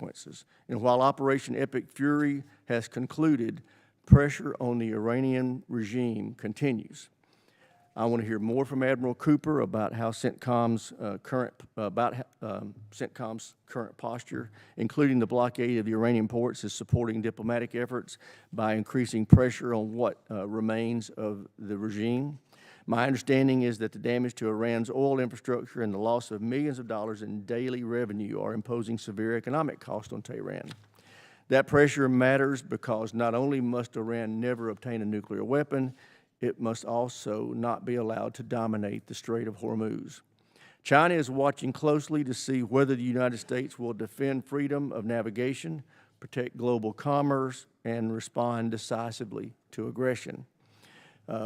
consequences. And while Operation Epic Fury has concluded, pressure on the Iranian regime continues. I want to hear more from Admiral Cooper about how CENTCOM's current posture, including the blockade of the Iranian ports, is supporting diplomatic efforts by increasing pressure on what remains of the regime. My understanding is that the damage to Iran's oil infrastructure and the loss of millions of dollars in daily revenue are imposing severe economic cost on Tehran. That pressure matters because not only must Iran never obtain a nuclear weapon, it must also not be allowed to dominate the Strait of Hormuz. China is watching closely to see whether the United States will defend freedom of navigation, protect global commerce, and respond decisively to aggression.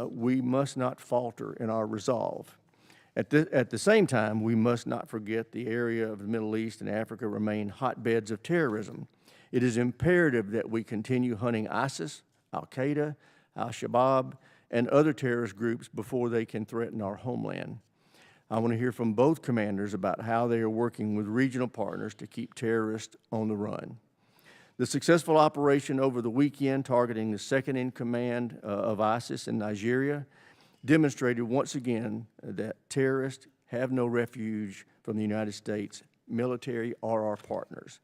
We must not falter in our resolve. At the same time, we must not forget the area of the Middle East and Africa remain hotbeds of terrorism. It is imperative that we continue hunting ISIS, Al-Qaeda, Al-Shabaab, and other terrorist groups before they can threaten our homeland. I want to hear from both commanders about how they are working with regional partners to keep terrorists on the run. The successful operation over the weekend targeting the second-in-command of ISIS in Nigeria demonstrated once again that terrorists have no refuge from the United States military or our partners.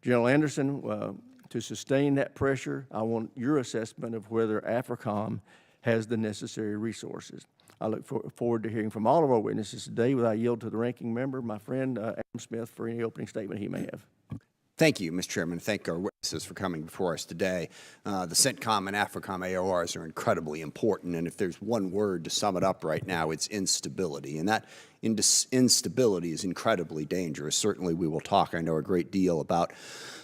General Anderson, to sustain that pressure, I want your assessment of whether AFRICOM has the necessary resources. I look forward to hearing from all of our witnesses today. I yield to the ranking member, my friend Adam Smith, for any opening statement he may have. Thank you, Mr. Chairman. Thank our witnesses for coming before us today. The CENTCOM and AFRICOM AORs are incredibly important, and if there's one word to sum it up right now, it's instability. And that instability is incredibly dangerous. Certainly we will talk, I know, a great deal about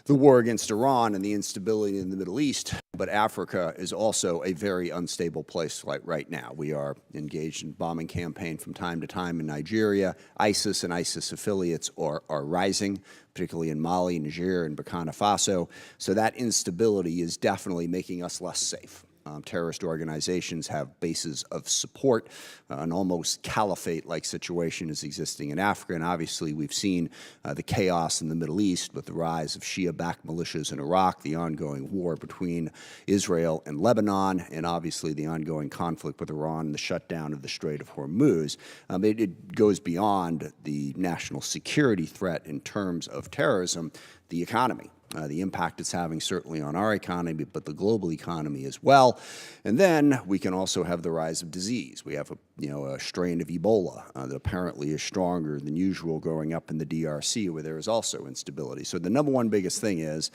the war against Iran and the instability in the Middle East, but Africa is also a very unstable place right now. We are engaged in bombing campaign from time to time in Nigeria. ISIS and ISIS affiliates are rising, particularly in Mali, Niger, and Burkina Faso. So that instability is definitely making us less safe. Terrorist organizations have bases of support. An almost caliphate-like situation is existing in Africa, and obviously we've seen the chaos in the Middle East with the rise of Shia-backed militias in Iraq, the ongoing war between Israel and Lebanon, and obviously the ongoing conflict with Iran and the shutdown of the Strait of Hormuz. It goes beyond the national security threat in terms of terrorism, the economy. The impact it's having certainly on our economy, but the global economy as well. And then we can also have the rise of disease. We have a strain of Ebola that apparently is stronger than usual growing up in the DRC, where there is also instability. So the number one biggest thing is,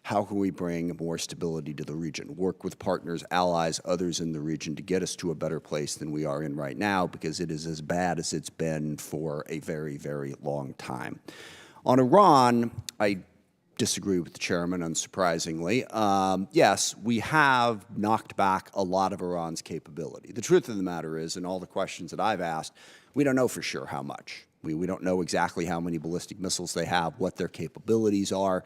how can we bring more stability to the region? Work with partners, allies, others in the region to get us to a better place than we are in right now, because it is as bad as it's been for a very, very long time. On Iran, I disagree with the chairman, unsurprisingly. Yes, we have knocked back a lot of Iran's capability. The truth of the matter is, in all the questions that I've asked, we don't know for sure how much. We don't know exactly how many ballistic missiles they have, what their capabilities are.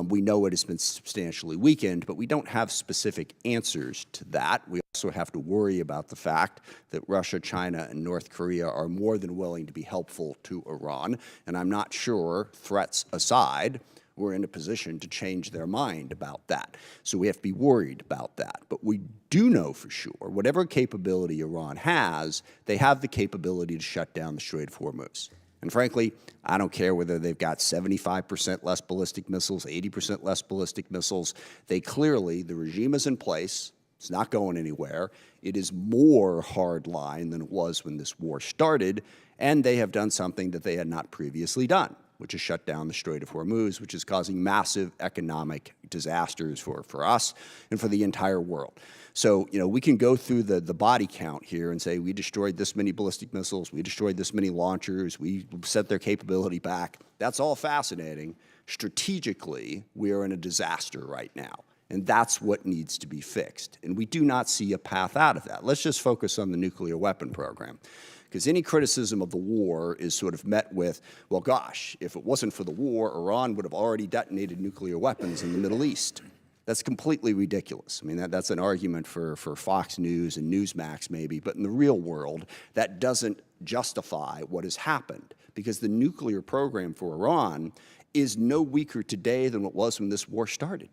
We know it has been substantially weakened, but we don't have specific answers to that. We also have to worry about the fact that Russia, China, and North Korea are more than willing to be helpful to Iran, and I'm not sure, threats aside, we're in a position to change their mind about that. So we have to be worried about that. But we do know for sure, whatever capability Iran has, they have the capability to shut down the Strait of Hormuz. And frankly, I don't care whether they've got 75% less ballistic missiles, 80% less ballistic missiles. They clearly, the regime is in place. It's not going anywhere. It is more hardline than it was when this war started, and they have done something that they had not previously done, which is shut down the Strait of Hormuz, which is causing massive economic disasters for us and for the entire world. So, we can go through the body count here and say we destroyed this many ballistic missiles, we destroyed this many launchers, we set their capability back. That's all fascinating. Strategically, we are in a disaster right now, and that's what needs to be fixed. And we do not see a path out of that. Let's just focus on the nuclear weapon program. Because any criticism of the war is sort of met with, well, gosh, if it wasn't for the war, Iran would have already detonated nuclear weapons in the Middle East. That's completely ridiculous. I mean, that's an argument for Fox News and Newsmax maybe, but in the real world, that doesn't justify what has happened, because the nuclear program for Iran is no weaker today than what was when this war started.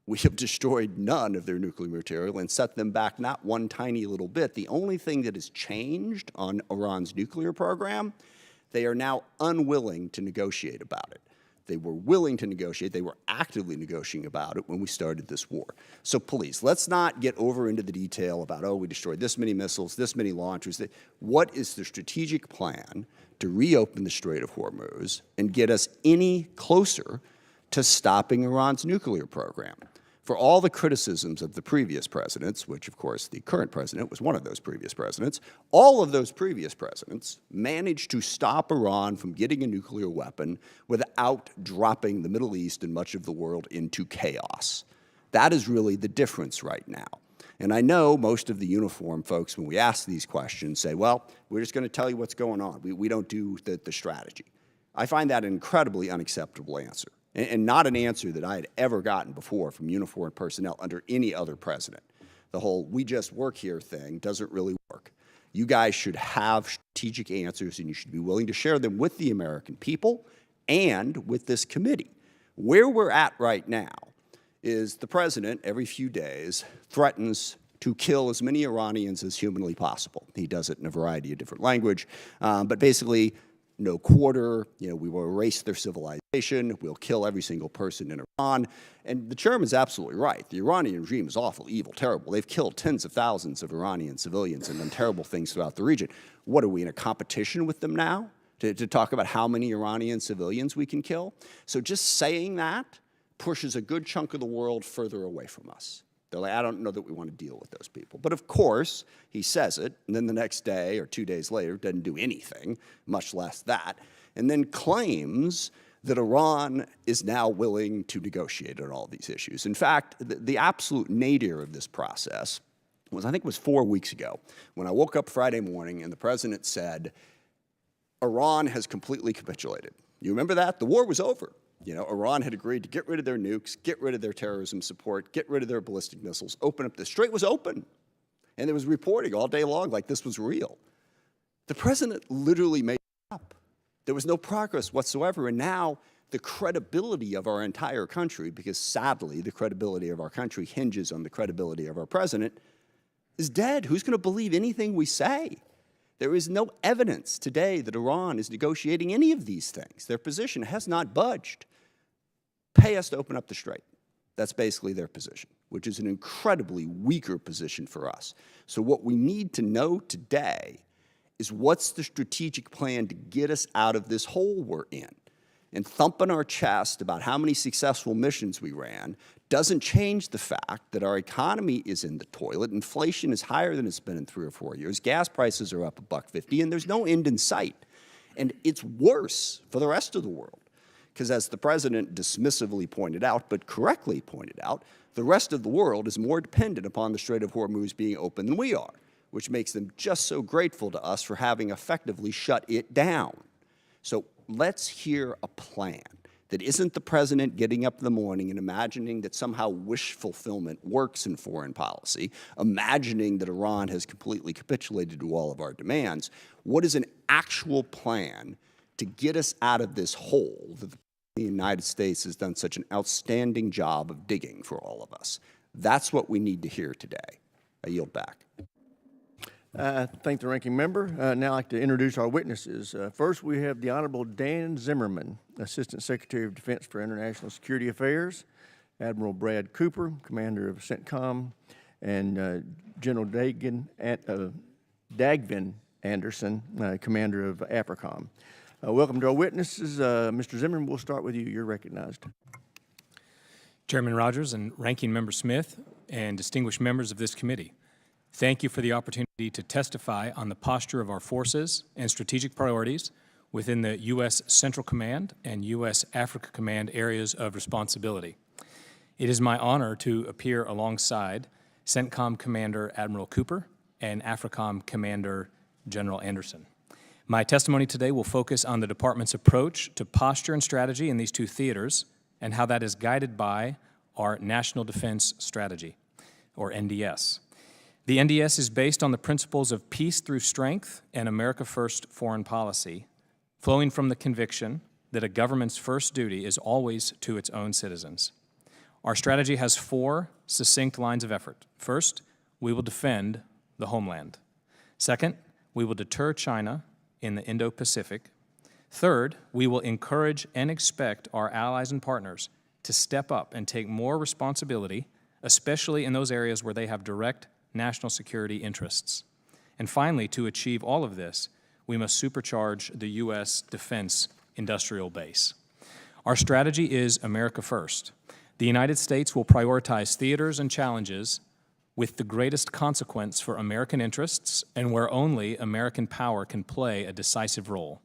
We have destroyed none of their nuclear material and set them back not one tiny little bit. The only thing that has changed on Iran's nuclear program, they are now unwilling to negotiate about it. They were willing to negotiate. They were actively negotiating about it when we started this war. So please, let's not get over into the detail about, oh, we destroyed this many missiles, this many launchers. What is the strategic plan to reopen the Strait of Hormuz and get us any closer to stopping Iran's nuclear program? For all the criticisms of the previous presidents, which of course the current president was one of those previous presidents, all of those previous presidents managed to stop Iran from getting a nuclear weapon without dropping the Middle East and much of the world into chaos. That is really the difference right now. And I know most of the uniform folks, when we ask these questions, say, well, we're just going to tell you what's going on. We don't do the strategy. I find that an incredibly unacceptable answer, and not an answer that I had ever gotten before from uniformed personnel under any other president. The whole "we just work here" thing doesn't really work. You guys should have strategic answers, and you should be willing to share them with the American people and with this committee. Where we're at right now is the president, every few days, threatens to kill as many Iranians as humanly possible. He does it in a variety of different language, but basically, no quarter, we will erase their civilization, we'll kill every single person in Iran. And the chairman's absolutely right. The Iranian regime is awful, evil, terrible. They've killed tens of thousands of Iranian civilians and done terrible things throughout the region. What, are we in a competition with them now to talk about how many Iranian civilians we can kill? So just saying that pushes a good chunk of the world further away from us. They're like, I don't know that we want to deal with those people. But of course, he says it, and then the next day or 2 days later doesn't do anything, much less that, and then claims that Iran is now willing to negotiate on all these issues. In fact, the absolute nadir of this process was, I think it was 4 weeks ago, when I woke up Friday morning and the president said, Iran has completely capitulated. You remember that? The war was over. Iran had agreed to get rid of their nukes, get rid of their terrorism support, get rid of their ballistic missiles, open up. The Strait was open. And there was reporting all day long like this was real. The president literally made it up. There was no progress whatsoever. And now the credibility of our entire country, because sadly the credibility of our country hinges on the credibility of our president, is dead. Who's going to believe anything we say? There is no evidence today that Iran is negotiating any of these things. Their position has not budged. Pay us to open up the Strait. That's basically their position, which is an incredibly weaker position for us. So what we need to know today is what's the strategic plan to get us out of this hole we're in. And thumping our chest about how many successful missions we ran doesn't change the fact that our economy is in the toilet. Inflation is higher than it's been in 3 or 4 years. Gas prices are up $1.50, and there's no end in sight. And it's worse for the rest of the world. Because as the president dismissively pointed out, but correctly pointed out, the rest of the world is more dependent upon the Strait of Hormuz being open than we are, which makes them just so grateful to us for having effectively shut it down. So let's hear a plan that isn't the president getting up in the morning and imagining that somehow wish fulfillment works in foreign policy, imagining that Iran has completely capitulated to all of our demands. What is an actual plan to get us out of this hole that the United States has done such an outstanding job of digging for all of us? That's what we need to hear today. I yield back. Thank the ranking member. Now I'd like to introduce our witnesses. First, we have the Honorable Dan Zimmerman, Assistant Secretary of Defense for International Security Affairs, Admiral Brad Cooper, Commander of CENTCOM, and General Dagvin Anderson, Commander of AFRICOM. Welcome to our witnesses. Mr. Zimmerman, we'll start with you. You're recognized. Chairman Rogers and Ranking Member Smith and distinguished members of this committee, thank you for the opportunity to testify on the posture of our forces and strategic priorities within the U.S. Central Command and U.S. Africa Command areas of responsibility. It is my honor to appear alongside CENTCOM Commander Admiral Cooper and AFRICOM Commander General Anderson. My testimony today will focus on the Department's approach to posture and strategy in these two theaters and how that is guided by our National Defense Strategy, or NDS. The NDS is based on the principles of peace through strength and America First foreign policy, flowing from the conviction that a government's first duty is always to its own citizens. Our strategy has 4 succinct lines of effort. First, we will defend the homeland. Second, we will deter China in the Indo-Pacific. Third, we will encourage and expect our allies and partners to step up and take more responsibility, especially in those areas where they have direct national security interests. And finally, to achieve all of this, we must supercharge the U.S. defense industrial base. Our strategy is America first. The United States will prioritize theaters and challenges with the greatest consequence for American interests and where only American power can play a decisive role.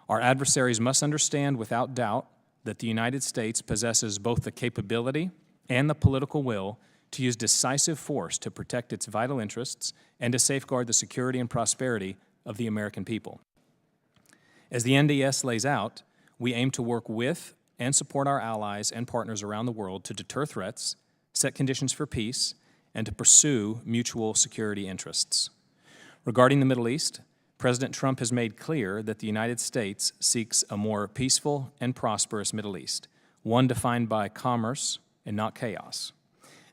Our adversaries must understand without doubt that the United States possesses both the capability and the political will to use decisive force to protect its vital interests and to safeguard the security and prosperity of the American people. As the NDS lays out, we aim to work with and support our allies and partners around the world to deter threats, set conditions for peace, and to pursue mutual security interests. Regarding the Middle East, President Trump has made clear that the United States seeks a more peaceful and prosperous Middle East, one defined by commerce and not chaos.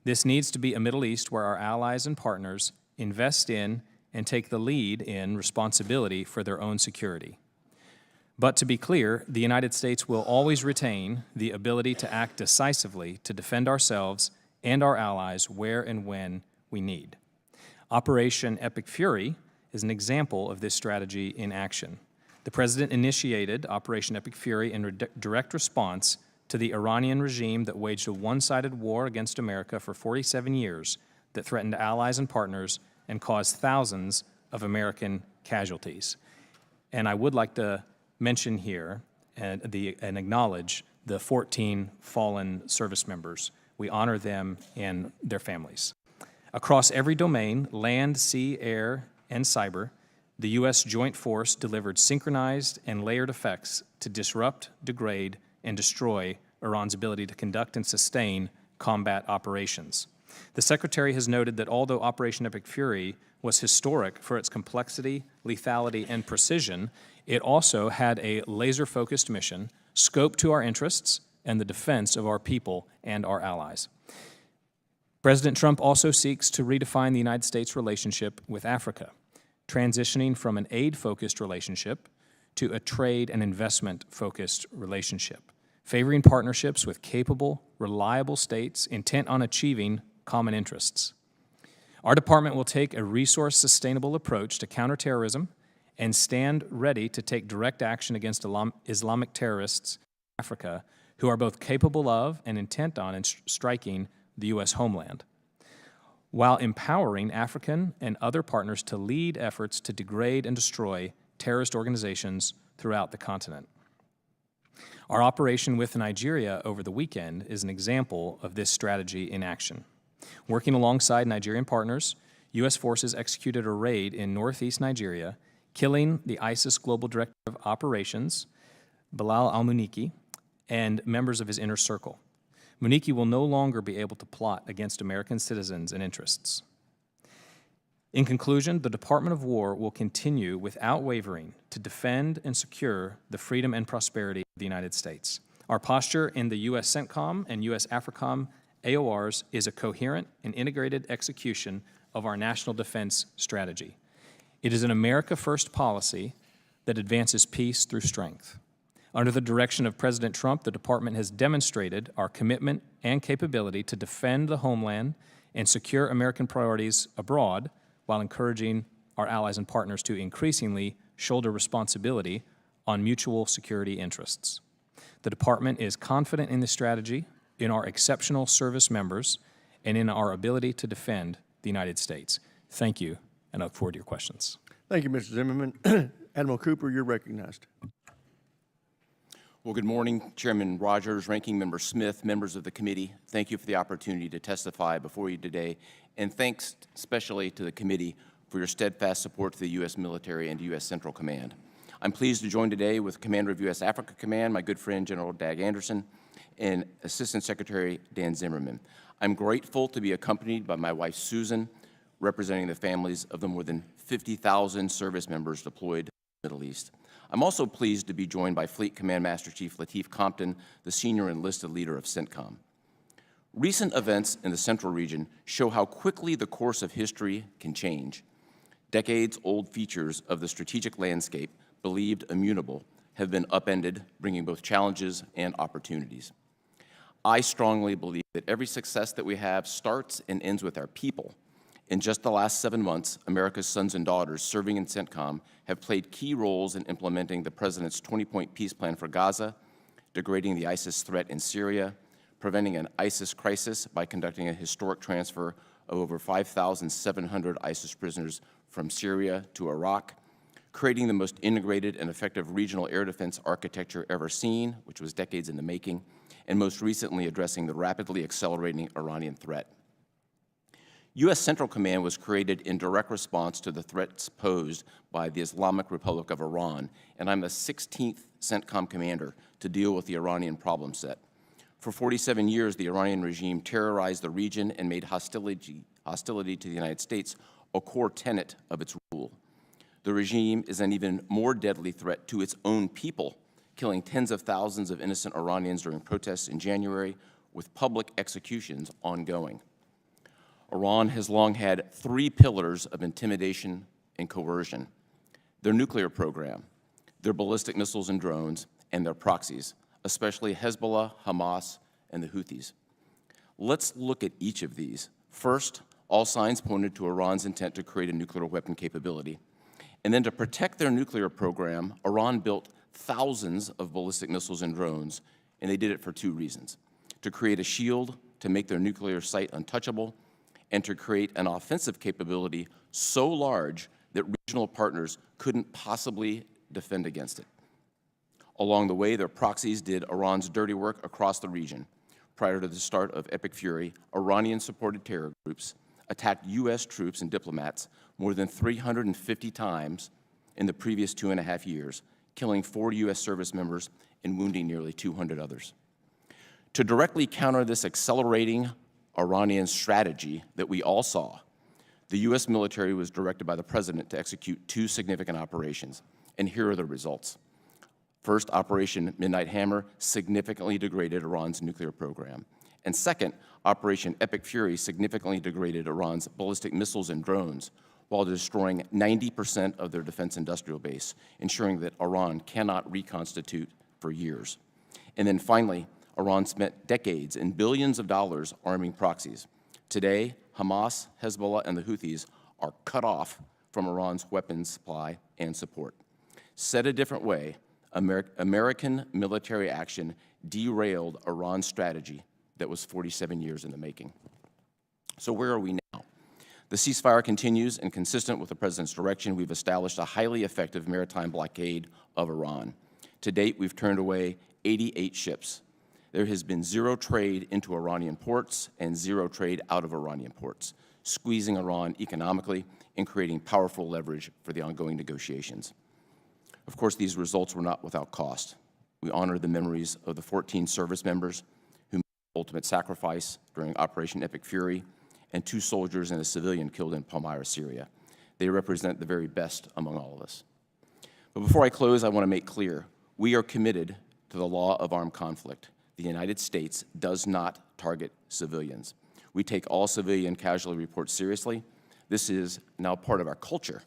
This needs to be a Middle East where our allies and partners invest in and take the lead in responsibility for their own security. But to be clear, the United States will always retain the ability to act decisively to defend ourselves and our allies where and when we need. Operation Epic Fury is an example of this strategy in action. The President initiated Operation Epic Fury in direct response to the Iranian regime that waged a one-sided war against America for 47 years that threatened allies and partners and caused thousands of American casualties. And I would like to mention here and acknowledge the 14 fallen service members. We honor them and their families. Across every domain, land, sea, air, and cyber, the U.S. Joint Force delivered synchronized and layered effects to disrupt, degrade, and destroy Iran's ability to conduct and sustain combat operations. The Secretary has noted that although Operation Epic Fury was historic for its complexity, lethality, and precision, it also had a laser-focused mission, scoped to our interests, and the defense of our people and our allies. President Trump also seeks to redefine the United States' relationship with Africa, transitioning from an aid-focused relationship to a trade and investment-focused relationship, favoring partnerships with capable, reliable states intent on achieving common interests. Our department will take a resource-sustainable approach to counterterrorism and stand ready to take direct action against Islamic terrorists in Africa who are both capable of and intent on striking the U.S. homeland, while empowering African and other partners to lead efforts to degrade and destroy terrorist organizations throughout the continent. Our operation with Nigeria over the weekend is an example of this strategy in action. Working alongside Nigerian partners, U.S. forces executed a raid in northeast Nigeria, killing the ISIS Global Director of Operations, Bilal al-Muniki, and members of his inner circle. Muniki will no longer be able to plot against American citizens and interests. In conclusion, the Department of War will continue without wavering to defend and secure the freedom and prosperity of the United States. Our posture in the U.S. CENTCOM and U.S. AFRICOM AORs is a coherent and integrated execution of our national defense strategy. It is an America-first policy that advances peace through strength. Under the direction of President Trump, the Department has demonstrated our commitment and capability to defend the homeland and secure American priorities abroad while encouraging our allies and partners to increasingly shoulder responsibility on mutual security interests. The Department is confident in this strategy, in our exceptional service members, and in our ability to defend the United States. Thank you, and I look forward to your questions. Thank you, Mr. Zimmerman. Admiral Cooper, you're recognized. Well, good morning, Chairman Rogers, Ranking Member Smith, members of the committee. Thank you for the opportunity to testify before you today, and thanks especially to the committee for your steadfast support to the U.S. military and U.S. Central Command. I'm pleased to join today with Commander of U.S. Africa Command, my good friend General Dag Anderson, and Assistant Secretary Dan Zimmerman. I'm grateful to be accompanied by my wife Susan, representing the families of the more than 50,000 service members deployed to the Middle East. I'm also pleased to be joined by Fleet Command Master Chief Lateef Compton, the senior enlisted leader of CENTCOM. Recent events in the Central region show how quickly the course of history can change. Decades-old features of the strategic landscape, believed immutable, have been upended, bringing both challenges and opportunities. I strongly believe that every success that we have starts and ends with our people. In just the last 7 months, America's sons and daughters serving in CENTCOM have played key roles in implementing the President's 20-point peace plan for Gaza, degrading the ISIS threat in Syria, preventing an ISIS crisis by conducting a historic transfer of over 5,700 ISIS prisoners from Syria to Iraq, creating the most integrated and effective regional air defense architecture ever seen, which was decades in the making, and most recently addressing the rapidly accelerating Iranian threat. U.S. Central Command was created in direct response to the threats posed by the Islamic Republic of Iran, and I'm the 16th CENTCOM commander to deal with the Iranian problem set. For 47 years, the Iranian regime terrorized the region and made hostility to the United States a core tenet of its rule. The regime is an even more deadly threat to its own people, killing tens of thousands of innocent Iranians during protests in January, with public executions ongoing. Iran has long had 3 pillars of intimidation and coercion: their nuclear program, their ballistic missiles and drones, and their proxies, especially Hezbollah, Hamas, and the Houthis. Let's look at each of these. First, all signs pointed to Iran's intent to create a nuclear weapon capability. And then to protect their nuclear program, Iran built thousands of ballistic missiles and drones, and they did it for 2 reasons: to create a shield to make their nuclear site untouchable, and to create an offensive capability so large that regional partners couldn't possibly defend against it. Along the way, their proxies did Iran's dirty work across the region. Prior to the start of Epic Fury, Iranian-supported terror groups attacked U.S. troops and diplomats more than 350 times in the previous 2.5 years, killing 4 U.S. service members and wounding nearly 200 others. To directly counter this accelerating Iranian strategy that we all saw, the U.S. military was directed by the President to execute 2 significant operations, and here are the results. First, Operation Midnight Hammer significantly degraded Iran's nuclear program. And second, Operation Epic Fury significantly degraded Iran's ballistic missiles and drones while destroying 90% of their defense industrial base, ensuring that Iran cannot reconstitute for years. And then finally, Iran spent decades and billions of dollars arming proxies. Today, Hamas, Hezbollah, and the Houthis are cut off from Iran's weapons supply and support. Said a different way, American military action derailed Iran's strategy that was 47 years in the making. So where are we now? The ceasefire continues, and consistent with the President's direction, we've established a highly effective maritime blockade of Iran. To date, we've turned away 88 ships. There has been 0 trade into Iranian ports and 0 trade out of Iranian ports, squeezing Iran economically and creating powerful leverage for the ongoing negotiations. Of course, these results were not without cost. We honor the memories of the 14 service members who made the ultimate sacrifice during Operation Epic Fury and 2 soldiers and a civilian killed in Palmyra, Syria. They represent the very best among all of us. But before I close, I want to make clear, we are committed to the law of armed conflict. The United States does not target civilians. We take all civilian casualty reports seriously. This is now part of our culture,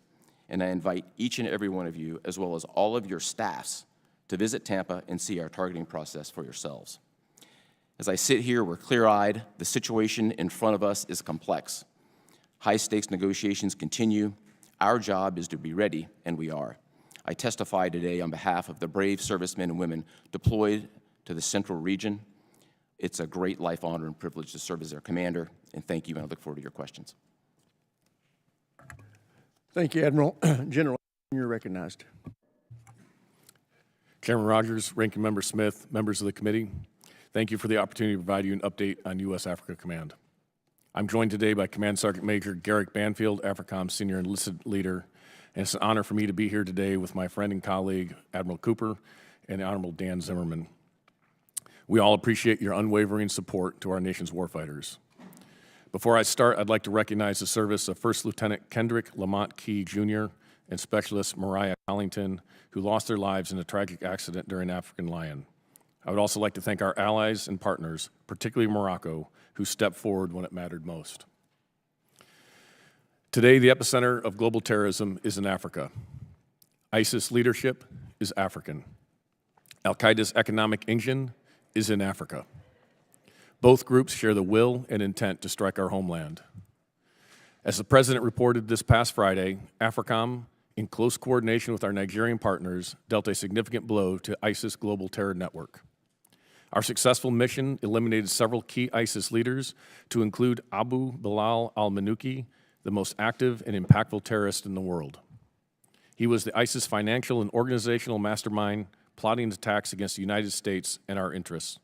and I invite each and every one of you, as well as all of your staffs, to visit Tampa and see our targeting process for yourselves. As I sit here, we're clear-eyed. The situation in front of us is complex. High-stakes negotiations continue. Our job is to be ready, and we are. I testify today on behalf of the brave servicemen and women deployed to the Central region. It's a great life honor and privilege to serve as their commander, and thank you, and I look forward to your questions. Thank you, Admiral. General, you're recognized. Chairman Rogers, Ranking Member Smith, members of the committee, thank you for the opportunity to provide you an update on U.S. Africa Command. I'm joined today by Command Sergeant Major Garrick Banfield, AFRICOM Senior Enlisted Leader, and it's an honor for me to be here today with my friend and colleague, Admiral Cooper, and Honorable Dan Zimmerman. We all appreciate your unwavering support to our nation's warfighters. Before I start, I'd like to recognize the service of First Lieutenant Kendrick Lamont Key, Jr. and Specialist Mariah Collington, who lost their lives in a tragic accident during African Lion. I would also like to thank our allies and partners, particularly Morocco, who stepped forward when it mattered most. Today, the epicenter of global terrorism is in Africa. ISIS leadership is African. Al-Qaeda's economic engine is in Africa. Both groups share the will and intent to strike our homeland. As the President reported this past Friday, AFRICOM, in close coordination with our Nigerian partners, dealt a significant blow to ISIS global terror network. Our successful mission eliminated several key ISIS leaders, to include Abu Bilal al-Manuki, the most active and impactful terrorist in the world. He was the ISIS financial and organizational mastermind plotting attacks against the United States and our interests.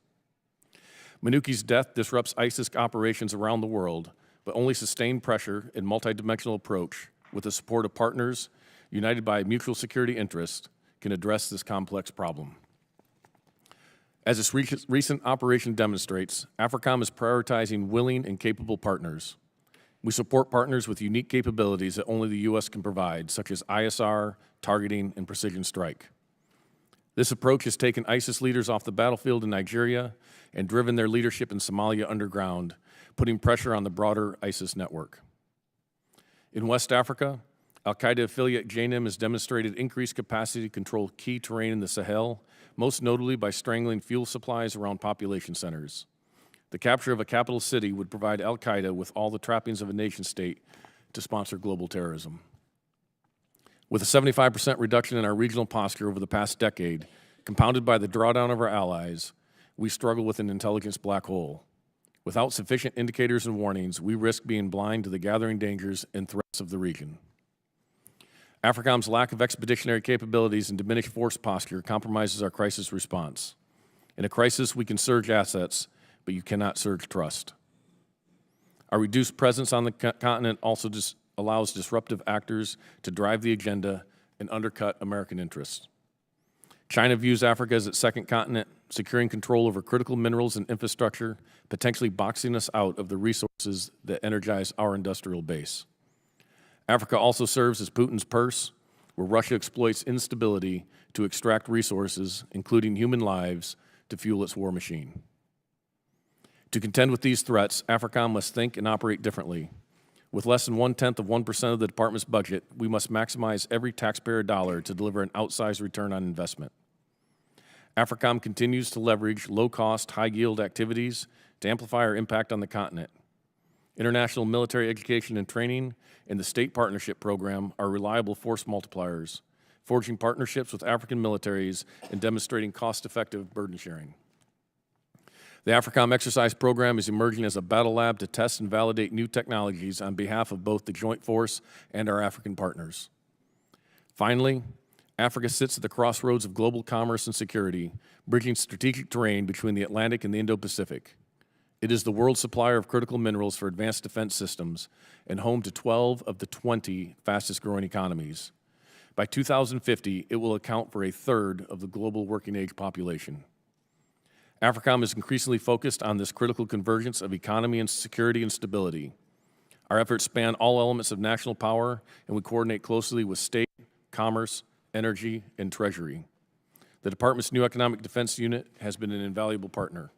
Manuki's death disrupts ISIS operations around the world, but only sustained pressure and multidimensional approach with the support of partners united by mutual security interests can address this complex problem. As this recent operation demonstrates, AFRICOM is prioritizing willing and capable partners. We support partners with unique capabilities that only the U.S. can provide, such as ISR, targeting, and precision strike. This approach has taken ISIS leaders off the battlefield in Nigeria and driven their leadership in Somalia underground, putting pressure on the broader ISIS network. In West Africa, Al-Qaeda affiliate JNIM has demonstrated increased capacity to control key terrain in the Sahel, most notably by strangling fuel supplies around population centers. The capture of a capital city would provide Al-Qaeda with all the trappings of a nation state to sponsor global terrorism. With a 75% reduction in our regional posture over the past decade, compounded by the drawdown of our allies, we struggle with an intelligence black hole. Without sufficient indicators and warnings, we risk being blind to the gathering dangers and threats of the region. AFRICOM's lack of expeditionary capabilities and diminished force posture compromises our crisis response. In a crisis, we can surge assets, but you cannot surge trust. Our reduced presence on the continent also allows disruptive actors to drive the agenda and undercut American interests. China views Africa as its second continent, securing control over critical minerals and infrastructure, potentially boxing us out of the resources that energize our industrial base. Africa also serves as Putin's purse, where Russia exploits instability to extract resources, including human lives, to fuel its war machine. To contend with these threats, AFRICOM must think and operate differently. With less than 0.1% of the department's budget, we must maximize every taxpayer dollar to deliver an outsized return on investment. AFRICOM continues to leverage low-cost, high-yield activities to amplify our impact on the continent. International military education and training and the State Partnership Program are reliable force multipliers, forging partnerships with African militaries and demonstrating cost-effective burden sharing. The AFRICOM exercise program is emerging as a battle lab to test and validate new technologies on behalf of both the Joint Force and our African partners. Finally, Africa sits at the crossroads of global commerce and security, bridging strategic terrain between the Atlantic and the Indo-Pacific. It is the world supplier of critical minerals for advanced defense systems and home to 12 of the 20 fastest-growing economies. By 2050, it will account for a third of the global working-age population. AFRICOM is increasingly focused on this critical convergence of economy and security and stability. Our efforts span all elements of national power, and we coordinate closely with state, commerce, energy, and treasury. The Department's new Economic Defense Unit has been an invaluable partner.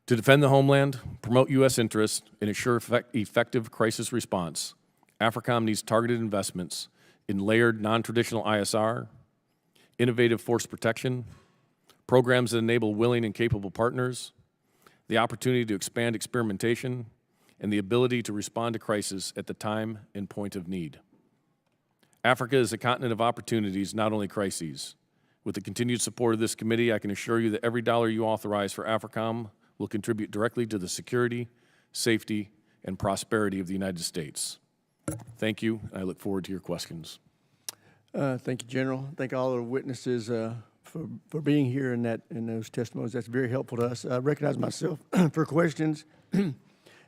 To defend the homeland, promote U.S. interests, and ensure effective crisis response, AFRICOM needs targeted investments in layered non-traditional ISR, innovative force protection, programs that enable willing and capable partners, the opportunity to expand experimentation, and the ability to respond to crisis at the time and point of need. Africa is a continent of opportunities, not only crises. With the continued support of this committee, I can assure you that every dollar you authorize for AFRICOM will contribute directly to the security, safety, and prosperity of the United States. Thank you, and I look forward to your questions. Thank you, General. Thank all the witnesses for being here in those testimonies. That's very helpful to us. I recognize myself for questions.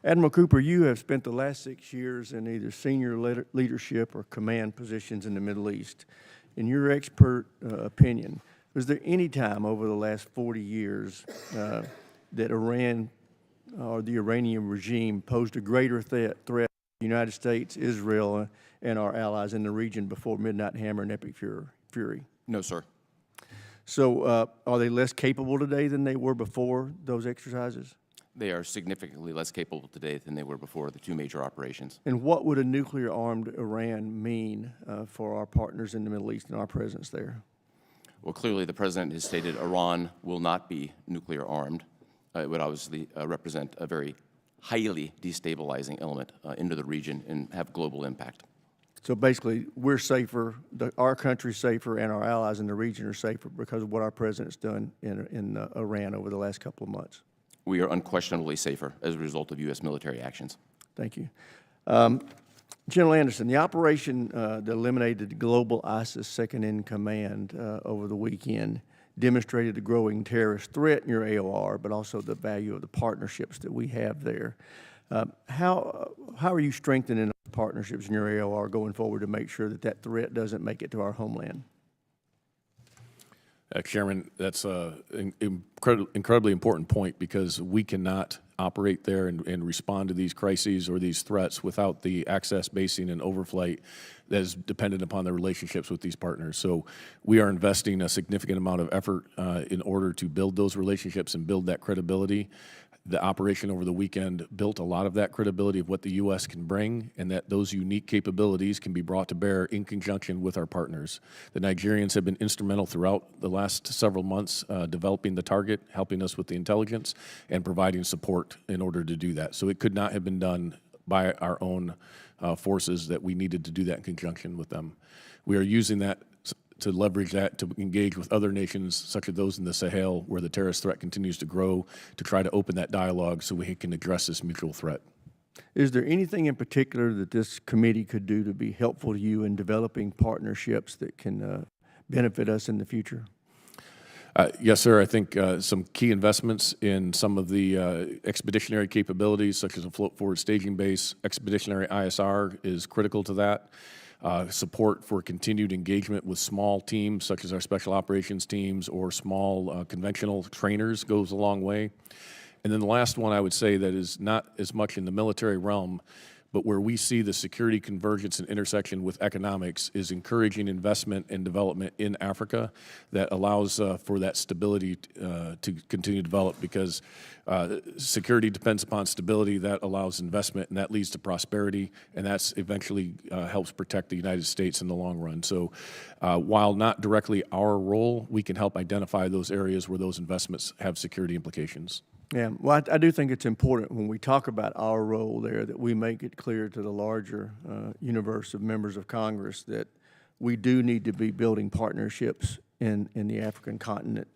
Admiral Cooper, you have spent the last 6 years in either senior leadership or command positions in the Middle East. In your expert opinion, was there any time over the last 40 years that Iran or the Iranian regime posed a greater threat the United States, Israel, and our allies in the region before Midnight Hammer and Epic Fury? No, sir. So are they less capable today than they were before those exercises? They are significantly less capable today than they were before the two major operations. And what would a nuclear-armed Iran mean for our partners in the Middle East and our presence there? Well, clearly the President has stated Iran will not be nuclear armed. It would obviously represent a very highly destabilizing element into the region and have global impact. So basically, we're safer, our country's safer, and our allies in the region are safer because of what our President's done in Iran over the last couple of months. We are unquestionably safer as a result of U.S. military actions. Thank you. General Anderson, the operation that eliminated the global ISIS second-in-command over the weekend demonstrated the growing terrorist threat in your AOR, but also the value of the partnerships that we have there. How are you strengthening those partnerships in your AOR going forward to make sure that that threat doesn't make it to our homeland? Chairman, that's an incredibly important point because we cannot operate there and respond to these crises or these threats without the access, basing, and overflight that is dependent upon the relationships with these partners. So we are investing a significant amount of effort in order to build those relationships and build that credibility. The operation over the weekend built a lot of that credibility of what the U.S. can bring, and that those unique capabilities can be brought to bear in conjunction with our partners. The Nigerians have been instrumental throughout the last several months developing the target, helping us with the intelligence, and providing support in order to do that. So it could not have been done by our own forces, that we needed to do that in conjunction with them. We are using that to leverage that to engage with other nations, such as those in the Sahel, where the terrorist threat continues to grow, to try to open that dialogue so we can address this mutual threat. Is there anything in particular that this committee could do to be helpful to you in developing partnerships that can benefit us in the future? Yes, sir. I think some key investments in some of the expeditionary capabilities, such as a float forward staging base, expeditionary ISR is critical to that. Support for continued engagement with small teams, such as our special operations teams or small conventional trainers, goes a long way. And then the last one I would say that is not as much in the military realm, but where we see the security convergence and intersection with economics, is encouraging investment and development in Africa that allows for that stability to continue to develop, because security depends upon stability. That allows investment, and that leads to prosperity, and that's eventually helps protect the United States in the long run. So while not directly our role, we can help identify those areas where those investments have security implications. Yeah, well, I do think it's important when we talk about our role there that we make it clear to the larger universe of members of Congress that we do need to be building partnerships in the African continent,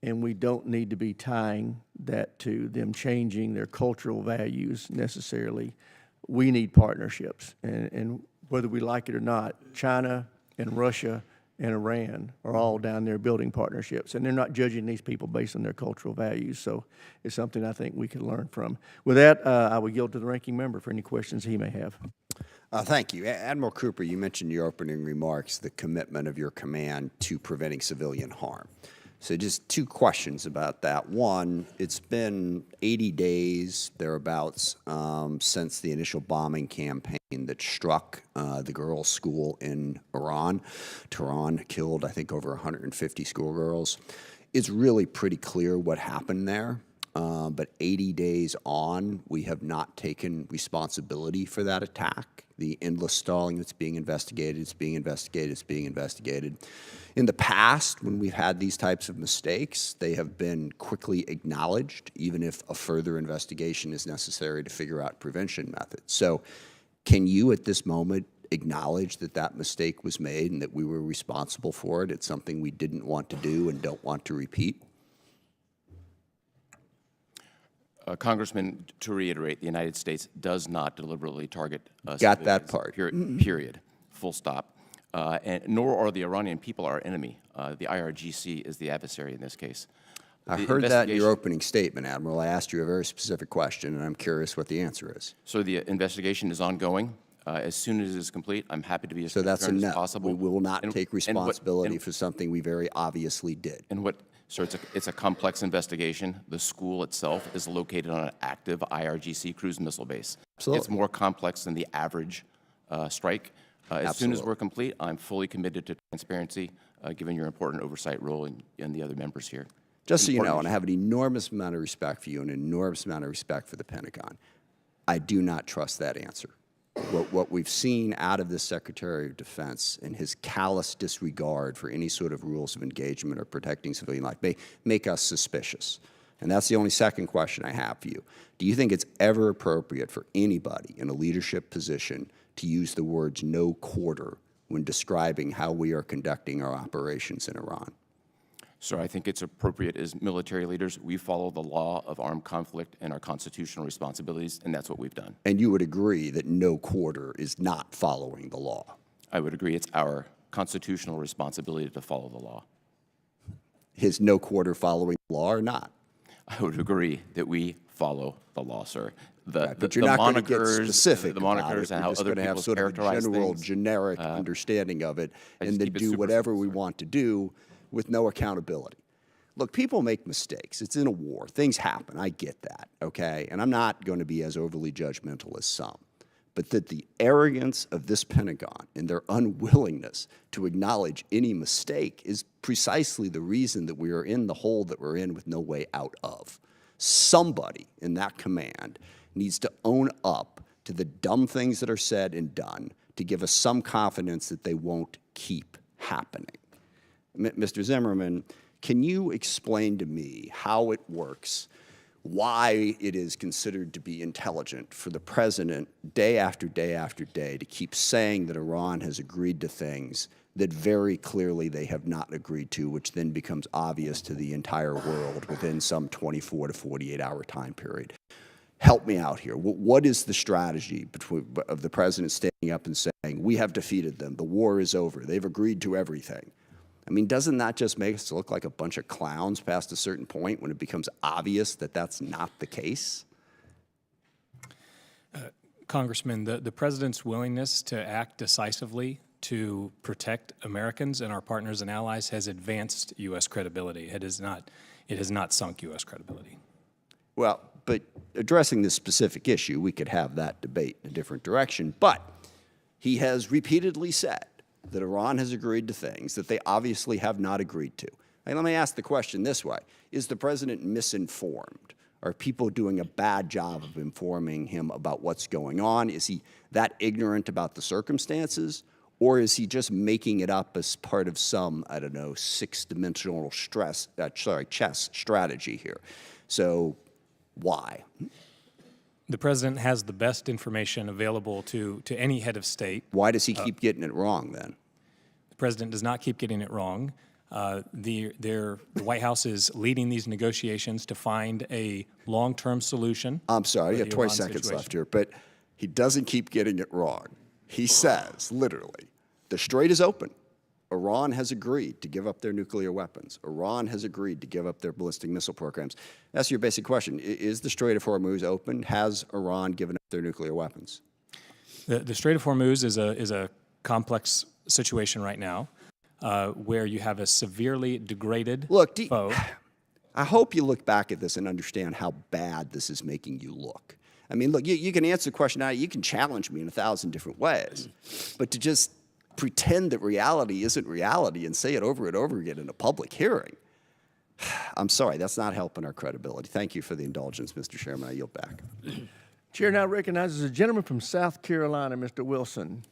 and we don't need to be tying that to them changing their cultural values necessarily. We need partnerships, and whether we like it or not, China and Russia and Iran are all down there building partnerships, and they're not judging these people based on their cultural values. So it's something I think we can learn from. With that, I will yield to the ranking member for any questions he may have. Thank you. Admiral Cooper, you mentioned in your opening remarks the commitment of your command to preventing civilian harm. So just two questions about that. One, it's been 80 days, thereabouts, since the initial bombing campaign that struck the girls' school in Iran. Tehran killed, I think, over 150 schoolgirls. It's really pretty clear what happened there. But 80 days on, we have not taken responsibility for that attack. The endless stalling that's being investigated, it's being investigated, it's being investigated. In the past, when we've had these types of mistakes, they have been quickly acknowledged, even if a further investigation is necessary to figure out prevention methods. So can you, at this moment, acknowledge that that mistake was made and that we were responsible for it? It's something we didn't want to do and don't want to repeat? Congressman, to reiterate, the United States does not deliberately target Got that part. Period. Full stop. And nor are the Iranian people our enemy. The IRGC is the adversary in this case. I heard that in your opening statement, Admiral. I asked you a very specific question, and I'm curious what the answer is. So the investigation is ongoing. As soon as it is complete, I'm happy to be as So that's a transparent as no. possible. We will not take responsibility for something we very obviously did. Sir, it's a complex investigation. The school itself is located on an active IRGC cruise missile base. Absolutely. It's more complex than the average strike. As soon as Absolutely. we're complete, I'm fully committed to transparency, given your important oversight role and the other members here. Just so you know, Important and I have an enormous amount of respect for you and an enormous amount of respect for the Pentagon, I do not trust that answer. What we've seen out of this Secretary of Defense and his callous disregard for any sort of rules of engagement or protecting civilian life may make us suspicious. And that's the only second question I have for you. Do you think it's ever appropriate for anybody in a leadership position to use the words "no quarter" when describing how we are conducting our operations in Iran? Sir, I think it's appropriate as military leaders. We follow the law of armed conflict and our constitutional responsibilities, and that's what we've done. And you would agree that no quarter is not following the law? I would agree it's our constitutional responsibility to follow the law. Is no quarter following the law or not? I would agree that we follow the law, sir. But you're not going to get monikers, specific the about monikers it. and We're how just other going to have people sort of a characterize general, things. generic understanding of it, I and just then keep it do super whatever simple, we sir. want to do with no accountability. Look, people make mistakes. It's in a war. Things happen. I get that, okay? And I'm not going to be as overly judgmental as some. But that the arrogance of this Pentagon and their unwillingness to acknowledge any mistake is precisely the reason that we are in the hole that we're in with no way out of. Somebody in that command needs to own up to the dumb things that are said and done to give us some confidence that they won't keep happening. Mr. Zimmerman, can you explain to me how it works, why it is considered to be intelligent for the president day after day after day to keep saying that Iran has agreed to things that very clearly they have not agreed to, which then becomes obvious to the entire world within some 24 to 48-hour time period? Help me out here. What is the strategy of the president standing up and saying, we have defeated them, the war is over, they've agreed to everything? I mean, doesn't that just make us look like a bunch of clowns past a certain point when it becomes obvious that that's not the case? Congressman, the president's willingness to act decisively to protect Americans and our partners and allies has advanced U.S. credibility. It has not sunk U.S. credibility. Well, but addressing this specific issue, we could have that debate in a different direction. But he has repeatedly said that Iran has agreed to things that they obviously have not agreed to. And let me ask the question this way. Is the president misinformed? Are people doing a bad job of informing him about what's going on? Is he that ignorant about the circumstances? Or is he just making it up as part of some, I don't know, six-dimensional chess strategy here? So why? The president has the best information available to any head of state. Why does he keep getting it wrong then? The president does not keep getting it wrong. The White House is leading these negotiations to find a long-term solution. I'm sorry, I for got the 20 Iran seconds situation. left here, but he doesn't keep getting it wrong. He says, literally, the strait is open. Iran has agreed to give up their nuclear weapons. Iran has agreed to give up their ballistic missile programs. That's your basic question. Is the Strait of Hormuz open? Has Iran given up their nuclear weapons? The Strait of Hormuz is a complex situation right now, where you have a severely degraded foe. I hope you look back at this and understand how bad this is making you look. I mean, look, you can answer the question now. You can challenge me in 1,000 different ways, but to just pretend that reality isn't reality and say it over and over again in a public hearing, I'm sorry, that's not helping our credibility. Thank you for the indulgence, Mr. Chairman. I yield back. Chair now recognizes a gentleman from South Carolina, Mr. Wilson.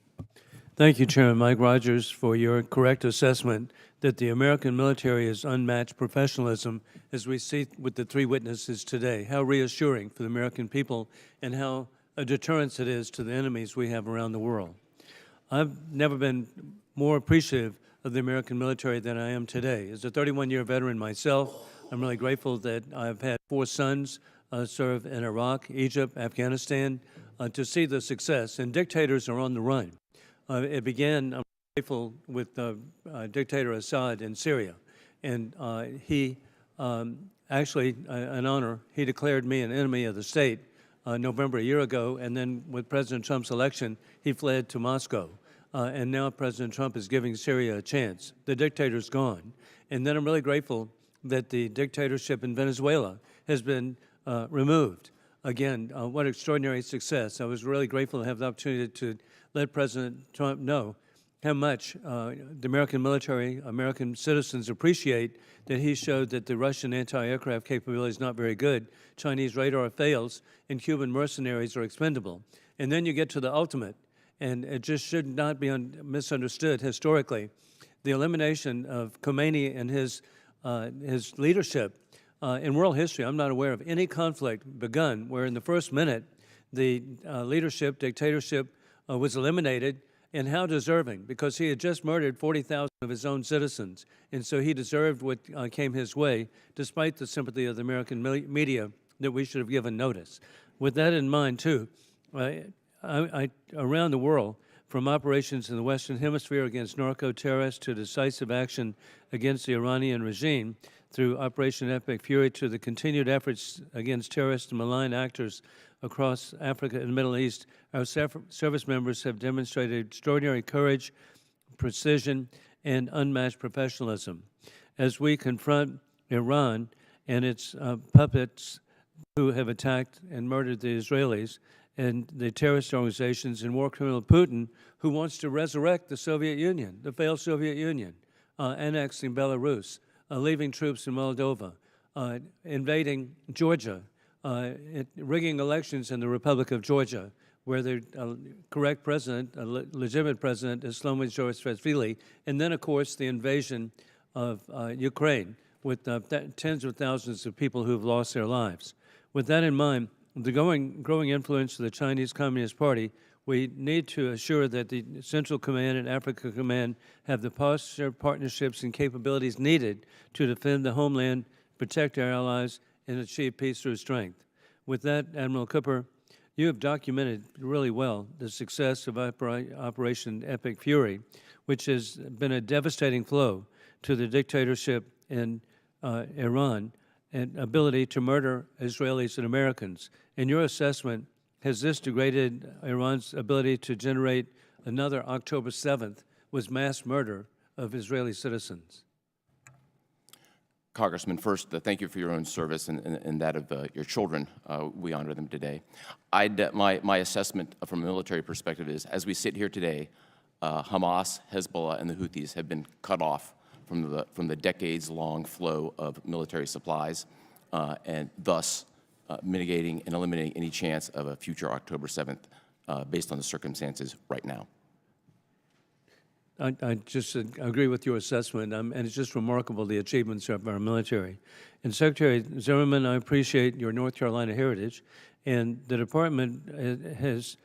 Thank you, Chairman Mike Rogers, for your correct assessment that the American military is unmatched professionalism, as we see with the three witnesses today. How reassuring for the American people and how a deterrence it is to the enemies we have around the world. I've never been more appreciative of the American military than I am today. As a 31-year veteran myself, I'm really grateful that I've had 4 sons serve in Iraq, Egypt, Afghanistan, to see the success. And dictators are on the run. It began, I'm grateful, with dictator Assad in Syria. And he actually, an honor, he declared me an enemy of the state November a year ago. And then with President Trump's election, he fled to Moscow. And now President Trump is giving Syria a chance. The dictator's gone. And then I'm really grateful that the dictatorship in Venezuela has been removed. Again, what extraordinary success. I was really grateful to have the opportunity to let President Trump know how much the American military, American citizens appreciate that he showed that the Russian anti-aircraft capability is not very good, Chinese radar fails, and Cuban mercenaries are expendable. And then you get to the ultimate, and it just should not be misunderstood historically. The elimination of Khomeini and his leadership in world history, I'm not aware of any conflict begun where in the first minute the leadership, dictatorship was eliminated. And how deserving, because he had just murdered 40,000 of his own citizens, and so he deserved what came his way, despite the sympathy of the American media that we should have given notice. With that in mind, too, around the world, from operations in the Western Hemisphere against narco-terrorists to decisive action against the Iranian regime, through Operation Epic Fury to the continued efforts against terrorists and malign actors across Africa and the Middle East, our service members have demonstrated extraordinary courage, precision, and unmatched professionalism. As we confront Iran and its puppets who have attacked and murdered the Israelis, and the terrorist organizations and war criminal Putin, who wants to resurrect the Soviet Union, the failed Soviet Union, annexing Belarus, leaving troops in Moldova, invading Georgia, rigging elections in the Republic of Georgia, where the correct president, a legitimate president, is Shlomo Saakashvili, and then, of course, the invasion of Ukraine with tens of thousands of people who have lost their lives. With that in mind, the growing influence of the Chinese Communist Party, we need to assure that the Central Command and Africa Command have the posture, partnerships, and capabilities needed to defend the homeland, protect our allies, and achieve peace through strength. With that, Admiral Cooper, you have documented really well the success of Operation Epic Fury, which has been a devastating blow to the dictatorship in Iran and ability to murder Israelis and Americans. In your assessment, has this degraded Iran's ability to generate another October 7th with mass murder of Israeli citizens? Congressman, first, thank you for your own service and that of your children. We honor them today. My assessment from a military perspective is, as we sit here today, Hamas, Hezbollah, and the Houthis have been cut off from the decades-long flow of military supplies, and thus mitigating and eliminating any chance of a future October 7th based on the circumstances right now. I just agree with your assessment, and it's just remarkable, the achievements of our military. And Secretary Zimmerman, I appreciate your North Carolina heritage, and the Department has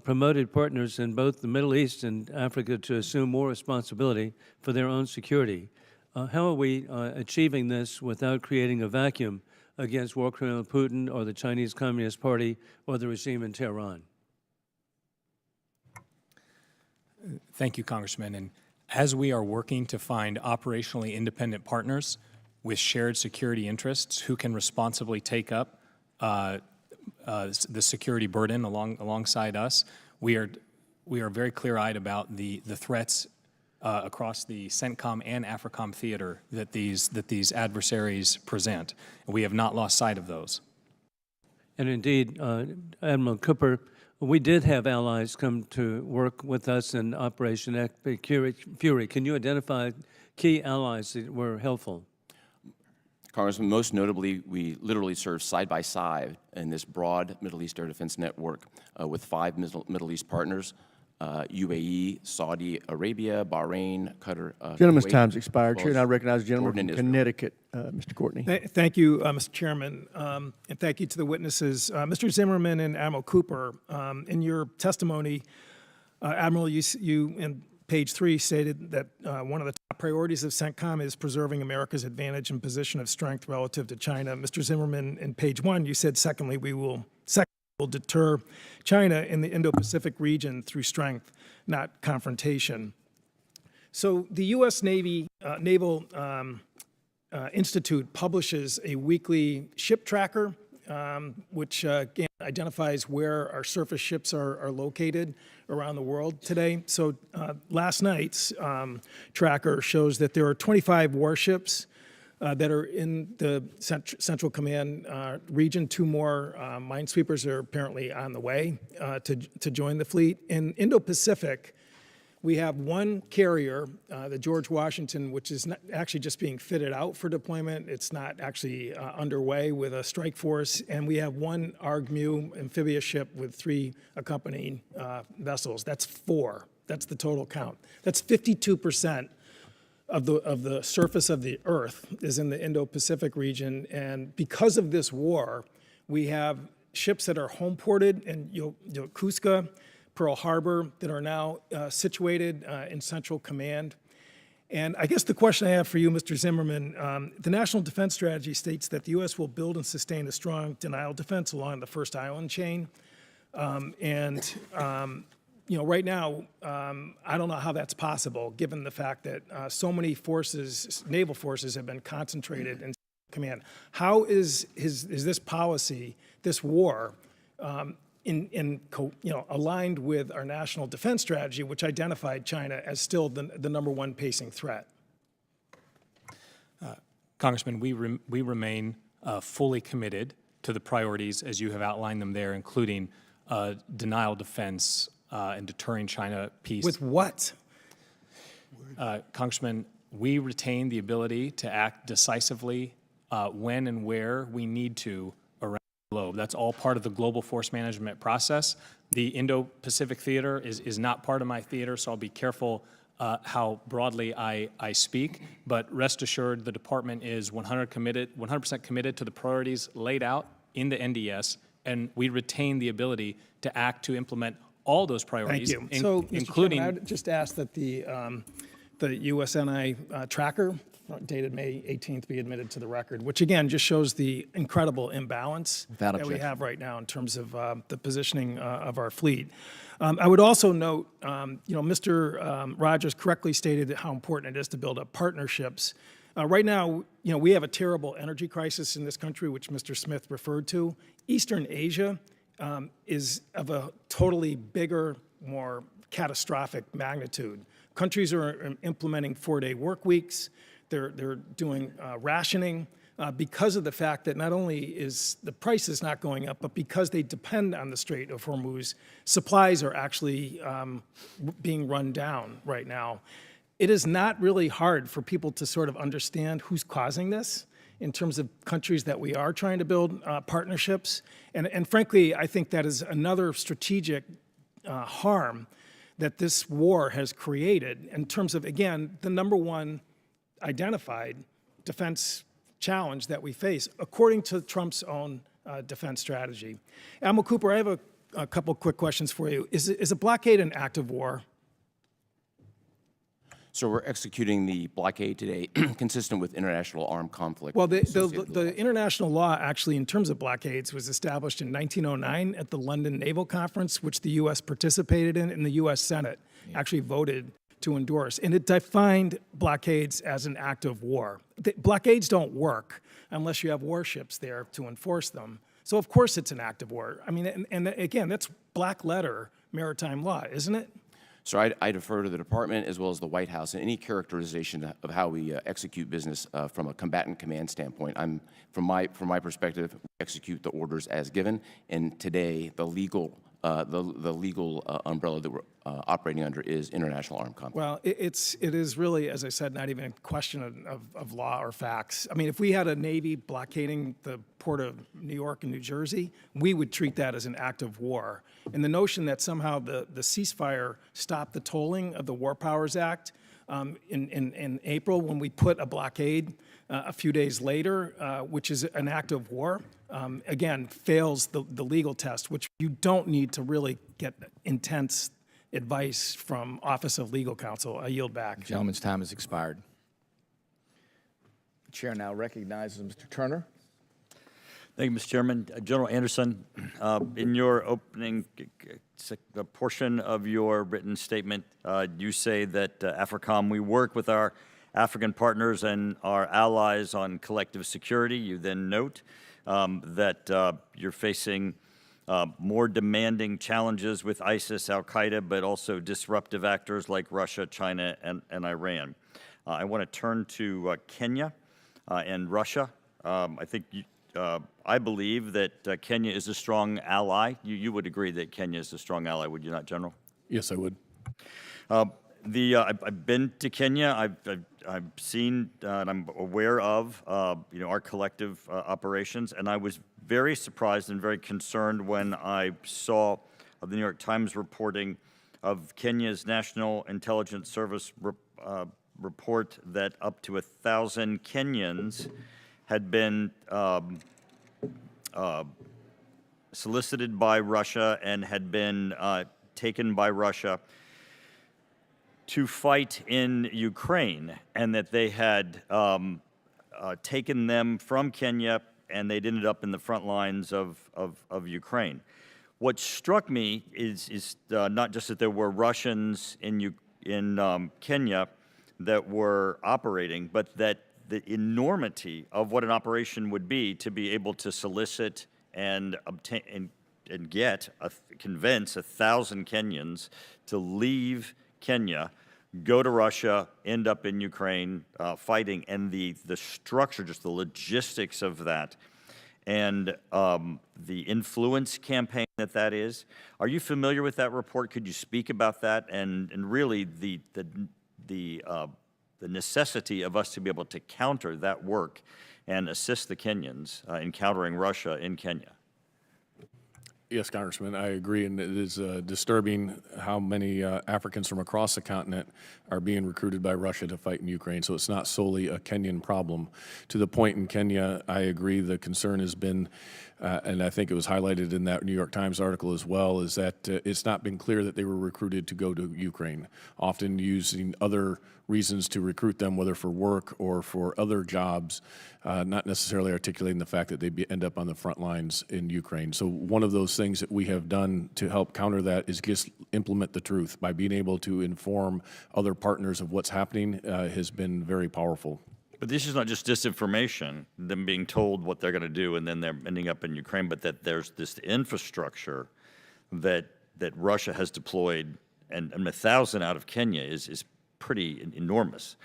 promoted partners in both the Middle East and Africa to assume more responsibility for their own security. How are we achieving this without creating a vacuum against war criminal Putin or the Chinese Communist Party or the regime in Tehran? Thank you, Congressman. And as we are working to find operationally independent partners with shared security interests who can responsibly take up the security burden alongside us, we are very clear-eyed about the threats across the CENTCOM and AFRICOM theater that these adversaries present. And we have not lost sight of those. And indeed, Admiral Cooper, we did have allies come to work with us in Operation Epic Fury. Can you identify key allies that were helpful? Congressman, most notably, we literally served side by side in this broad Middle East air defense network with 5 Middle East partners, UAE, Saudi Arabia, Bahrain, Qatar. Gentleman's Kuwait, time's expired. Chair, and I recognize the gentleman Jordan from and Israel. Connecticut, Mr. Courtney. Thank you, Mr. Chairman, and thank you to the witnesses. Mr. Zimmerman and Admiral Cooper, in your testimony, Admiral, you in page 3 stated that one of the top priorities of CENTCOM is preserving America's advantage and position of strength relative to China. Mr. Zimmerman, in page 1, you said, secondly, we will deter China in the Indo-Pacific region through strength, not confrontation. So the U.S. Naval Institute publishes a weekly ship tracker, which again identifies where our surface ships are located around the world today. So last night's tracker shows that there are 25 warships that are in the Central Command region. 2 more minesweepers are apparently on the way to join the fleet. In Indo-Pacific, we have 1 carrier, the George Washington, which is not actually just being fitted out for deployment. It's not actually underway with a strike force. And we have 1 ARG-MU amphibious ship with 3 accompanying vessels. That's 4. That's the total count. That's 52% of the surface of the Earth is in the Indo-Pacific region. And because of this war, we have ships that are home ported in Yokosuka, Pearl Harbor, that are now situated in Central Command. And I guess the question I have for you, Mr. Zimmerman, the National Defense Strategy states that the U.S. will build and sustain a strong denial defense along the first island chain. Right now, I don't know how that's possible, given the fact that so many forces, naval forces, have been concentrated in command. How is this policy, this war, aligned with our national defense strategy, which identified China as still the #1 pacing threat? Congressman, we remain fully committed to the priorities as you have outlined them there, including denial defense and deterring China peace. With what? Congressman, we retain the ability to act decisively when and where we need to around the globe. That's all part of the global force management process. The Indo-Pacific theater is not part of my theater, so I'll be careful how broadly I speak. But rest assured, the department is 100% committed to the priorities laid out in the NDS, and we retain the ability to act to implement all those priorities, Thank you. So, Mr. including. Chairman, I would just ask that the USNI tracker, dated May 18th, be admitted to the record, which again just shows the incredible imbalance that we have right now in terms of the positioning of our fleet. I would also note, Mr. Rogers correctly stated how important it is to build up partnerships. Right now, we have a terrible energy crisis in this country, which Mr. Smith referred to. Eastern Asia is of a totally bigger, more catastrophic magnitude. Countries are implementing 4-day work weeks. They're doing rationing because of the fact that not only is the price is not going up, but because they depend on the Strait of Hormuz, supplies are actually being run down right now. It is not really hard for people to sort of understand who's causing this in terms of countries that we are trying to build partnerships. And frankly, I think that is another strategic harm that this war has created in terms of, again, the #1 identified defense challenge that we face, according to Trump's own defense strategy. Admiral Cooper, I have a couple quick questions for you. Is a blockade an act of war? So we're executing the blockade today consistent with international armed conflict. Well, the international law actually, in terms of blockades, was established in 1909 at the London Naval Conference, which the U.S. participated in, and the U.S. Senate actually voted to endorse. And it defined blockades as an act of war. Blockades don't work unless you have warships there to enforce them. So of course it's an act of war. I mean, and again, that's black letter maritime law, isn't it? So I defer to the department as well as the White House in any characterization of how we execute business from a combatant command standpoint. From my perspective, we execute the orders as given, and today the legal umbrella that we're operating under is international armed conflict. Well, it is really, as I said, not even a question of law or facts. I mean, if we had a Navy blockading the port of New York and New Jersey, we would treat that as an act of war. And the notion that somehow the ceasefire stopped the tolling of the War Powers Act in April when we put a blockade a few days later, which is an act of war, again, fails the legal test, which you don't need to really get intense advice from Office of Legal Counsel. I yield back. The gentleman's time has expired. The chair now recognizes Mr. Turner. Thank you, Mr. Chairman. General Anderson, in your opening portion of your written statement, you say that AFRICOM, we work with our African partners and our allies on collective security. You then note that you're facing more demanding challenges with ISIS, Al-Qaeda, but also disruptive actors like Russia, China, and Iran. I want to turn to Kenya. and Russia. I believe that Kenya is a strong ally. You would agree that Kenya is a strong ally, would you not, General? Yes, I would. I've been to Kenya. I've seen and I'm aware of our collective operations, and I was very surprised and very concerned when I saw the New York Times reporting of Kenya's National Intelligence Service report that up to 1,000 Kenyans had been solicited by Russia and had been taken by Russia to fight in Ukraine, and that they had taken them from Kenya and they'd ended up in the front lines of Ukraine. What struck me is not just that there were Russians in Kenya that were operating, but that the enormity of what an operation would be to be able to solicit and obtain and convince 1,000 Kenyans to leave Kenya, go to Russia, end up in Ukraine fighting, and the structure, just the logistics of that, and the influence campaign that is. Are you familiar with that report? Could you speak about that and really the necessity of us to be able to counter that work and assist the Kenyans in countering Russia in Kenya? Yes, Congressman, I agree, and it is disturbing how many Africans from across the continent are being recruited by Russia to fight in Ukraine. So it's not solely a Kenyan problem. To the point in Kenya, I agree the concern has been, and I think it was highlighted in that New York Times article as well, is that it's not been clear that they were recruited to go to Ukraine, often using other reasons to recruit them, whether for work or for other jobs, not necessarily articulating the fact that they end up on the front lines in Ukraine. So one of those things that we have done to help counter that is just implement the truth by being able to inform other partners of what's happening has been very powerful. But this is not just disinformation, them being told what they're going to do and then they're ending up in Ukraine, but that there's this infrastructure that Russia has deployed, and 1,000 out of Kenya is pretty enormous.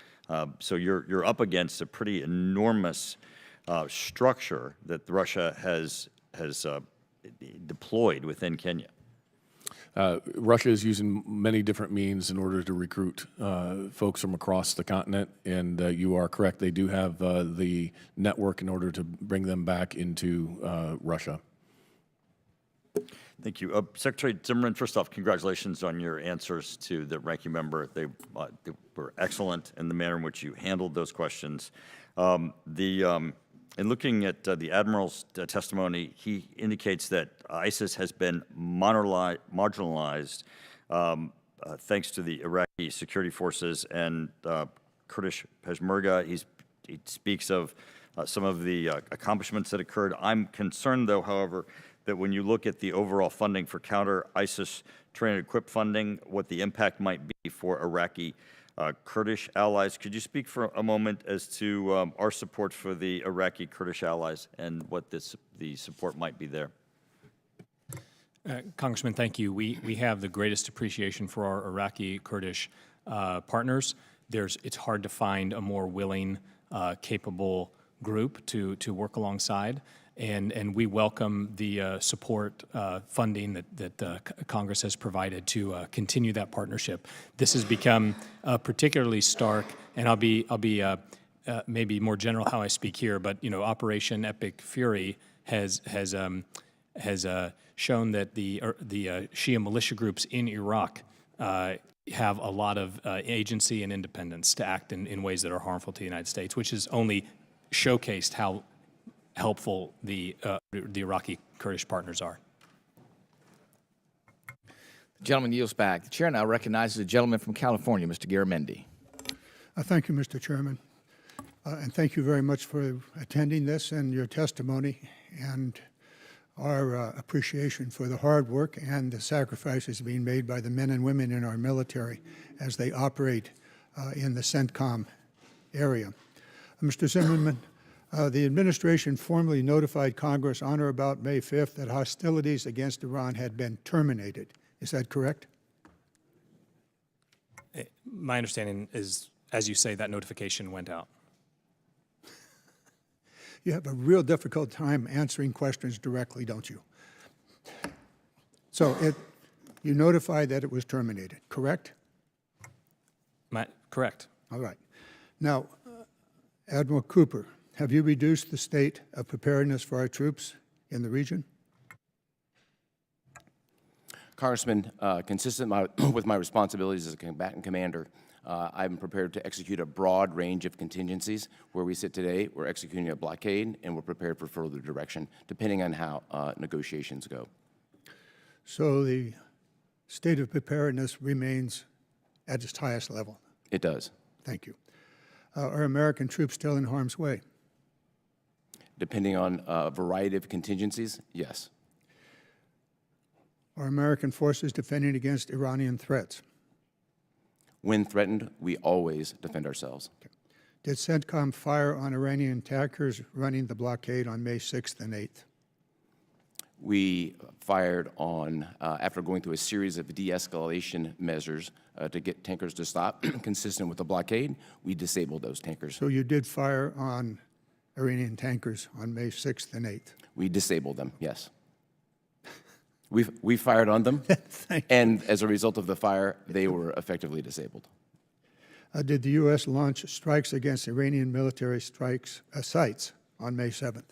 So you're up against a pretty enormous structure that Russia has deployed within Kenya. Russia is using many different means in order to recruit folks from across the continent, and you are correct, they do have the network in order to bring them back into Russia. Thank you. Secretary Zimmerman, first off, congratulations on your answers to the ranking member. They were excellent in the manner in which you handled those questions. In looking at the Admiral's testimony, he indicates that ISIS has been marginalized thanks to the Iraqi security forces and Kurdish Peshmerga. He speaks of some of the accomplishments that occurred. I'm concerned, though, however, that when you look at the overall funding for counter-ISIS train and equip funding, what the impact might be for Iraqi Kurdish allies. Could you speak for a moment as to our support for the Iraqi Kurdish allies and what the support might be there? Congressman, thank you. We have the greatest appreciation for our Iraqi Kurdish partners. It's hard to find a more willing, capable group to work alongside. And we welcome the support funding that Congress has provided to continue that partnership. This has become particularly stark, and I'll be maybe more general how I speak here, but Operation Epic Fury has shown that the Shia militia groups in Iraq have a lot of agency and independence to act in ways that are harmful to the United States, which has only showcased how helpful the Iraqi Kurdish partners are. The gentleman yields back. The chair now recognizes the gentleman from California, Mr. Garamendi. Thank you, Mr. Chairman. And thank you very much for attending this and your testimony and our appreciation for the hard work and the sacrifices being made by the men and women in our military as they operate in the CENTCOM area. Mr. Zimmerman, the administration formally notified Congress on or about May 5th that hostilities against Iran had been terminated. Is that correct? My understanding is, as you say, that notification went out. You have a real difficult time answering questions directly, don't you? So you notified that it was terminated, correct? Correct. All right. Now, Admiral Cooper, have you reduced the state of preparedness for our troops in the region? Congressman, consistent with my responsibilities as a combatant commander, I'm prepared to execute a broad range of contingencies. Where we sit today, we're executing a blockade, and we're prepared for further direction, depending on how negotiations go. So the state of preparedness remains at its highest level. It does. Thank you. Are American troops still in harm's way? Depending on a variety of contingencies, yes. Are American forces defending against Iranian threats? When threatened, we always defend ourselves. Okay. Did CENTCOM fire on Iranian tankers running the blockade on May 6th and 8th? We fired on, after going through a series of de-escalation measures to get tankers to stop, consistent with the blockade, we disabled those tankers. So you did fire on Iranian tankers on May 6th and 8th? We disabled them, yes. We fired on them, and as a result of the fire, they were effectively disabled. Did the U.S. launch strikes against Iranian military sites on May 7th?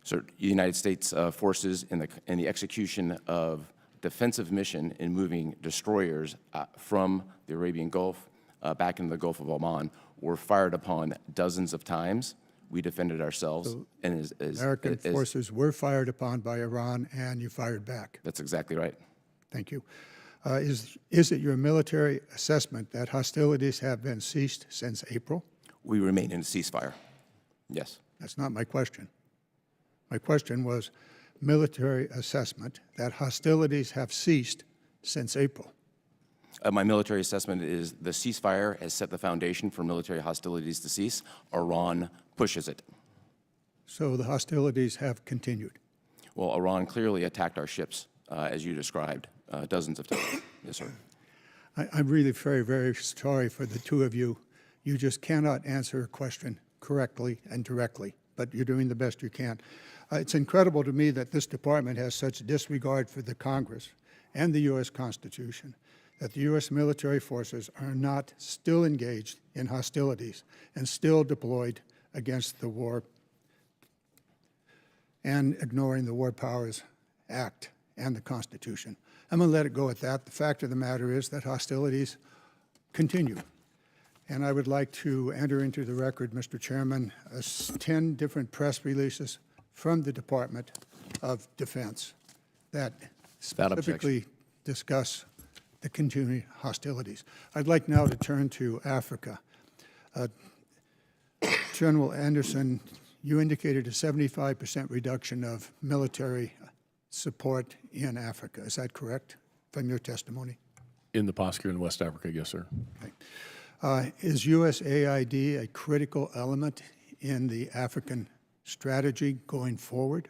So the United States forces in the execution of defensive mission in moving destroyers from the Arabian Gulf back into the Gulf of Oman were fired upon dozens of times. We defended ourselves. So and American forces were fired upon by Iran, and you fired back. That's exactly right. Thank you. Is it your military assessment that hostilities have been ceased since April? We remain in a ceasefire. Yes. That's not my question. My question was military assessment that hostilities have ceased since April. My military assessment is the ceasefire has set the foundation for military hostilities to cease. Iran pushes it. So the hostilities have continued. Well, Iran clearly attacked our ships, as you described, dozens of times. Yes, sir. I'm really very, very sorry for the two of you. You just cannot answer a question correctly and directly, but you're doing the best you can. It's incredible to me that this department has such disregard for the Congress and the U.S. Constitution, that the U.S. military forces are not still engaged in hostilities and still deployed against the war and ignoring the War Powers Act and the Constitution. I'm going to let it go at that. The fact of the matter is that hostilities continue. And I would like to enter into the record, Mr. Chairman, 10 different press releases from the Department of Defense that specifically discuss the continuing hostilities. I'd like now to turn to Africa. General Anderson, you indicated a 75% reduction of military support in Africa. Is that correct from your testimony? In the posture in West Africa, yes, sir. Okay. Is USAID a critical element in the African strategy going forward?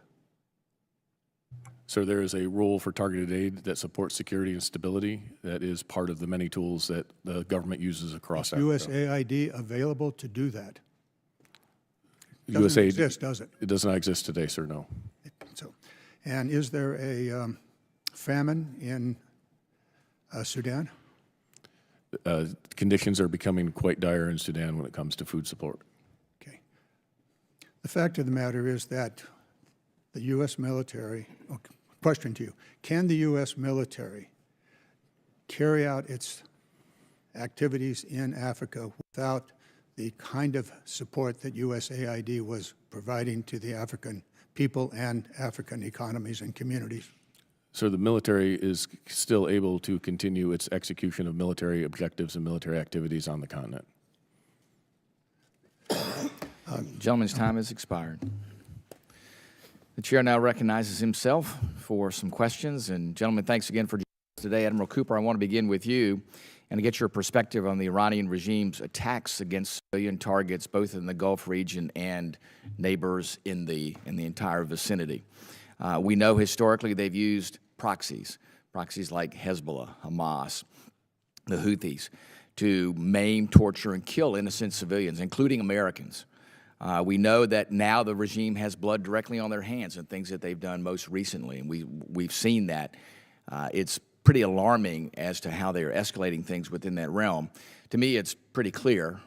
So there is a role for targeted aid that supports security and stability that is part of the many tools that the government uses across Africa. USAID available to do that? USAID Doesn't exist, does it? It does not exist today, sir, no. So, and is there a famine in Sudan? Conditions are becoming quite dire in Sudan when it comes to food support. Okay. The fact of the matter is that the U.S. military, question to you, can the U.S. military carry out its activities in Africa without the kind of support that USAID was providing to the African people and African economies and communities? So the military is still able to continue its execution of military objectives and military activities on the continent. Gentleman's time has expired. The chair now recognizes himself for some questions. And gentlemen, thanks again for joining us today. Admiral Cooper, I want to begin with you and to get your perspective on the Iranian regime's attacks against civilian targets, both in the Gulf region and neighbors in the entire vicinity. We know historically they've used proxies like Hezbollah, Hamas, the Houthis, to maim, torture, and kill innocent civilians, including Americans. We know that now the regime has blood directly on their hands and things that they've done most recently, and we've seen that. It's pretty alarming as to how they are escalating things within that realm. To me, it's pretty clear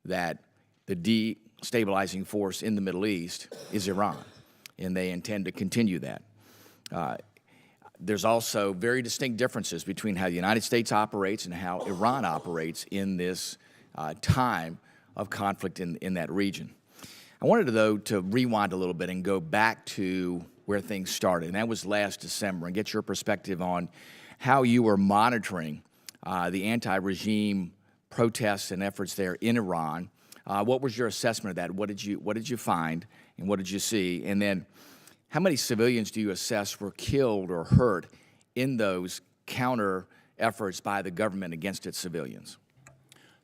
that the destabilizing force in the Middle East is Iran, and they intend to continue that. There's also very distinct differences between how the United States operates and how Iran operates in this time of conflict in that region. I wanted, though, to rewind a little bit and go back to where things started, and that was last December, and get your perspective on how you were monitoring the anti-regime protests and efforts there in Iran. What was your assessment of that? What did you find, and what did you see? And then, how many civilians do you assess were killed or hurt in those counter efforts by the government against its civilians?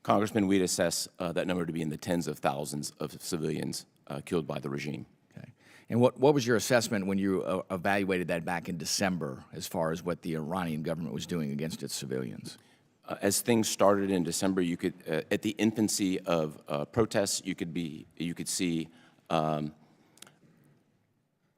Congressman, we'd assess that number to be in the tens of thousands of civilians killed by the regime. Okay. And what was your assessment when you evaluated that back in December as far as what the Iranian government was doing against its civilians? As things started in December, you could, at the infancy of protests, you could see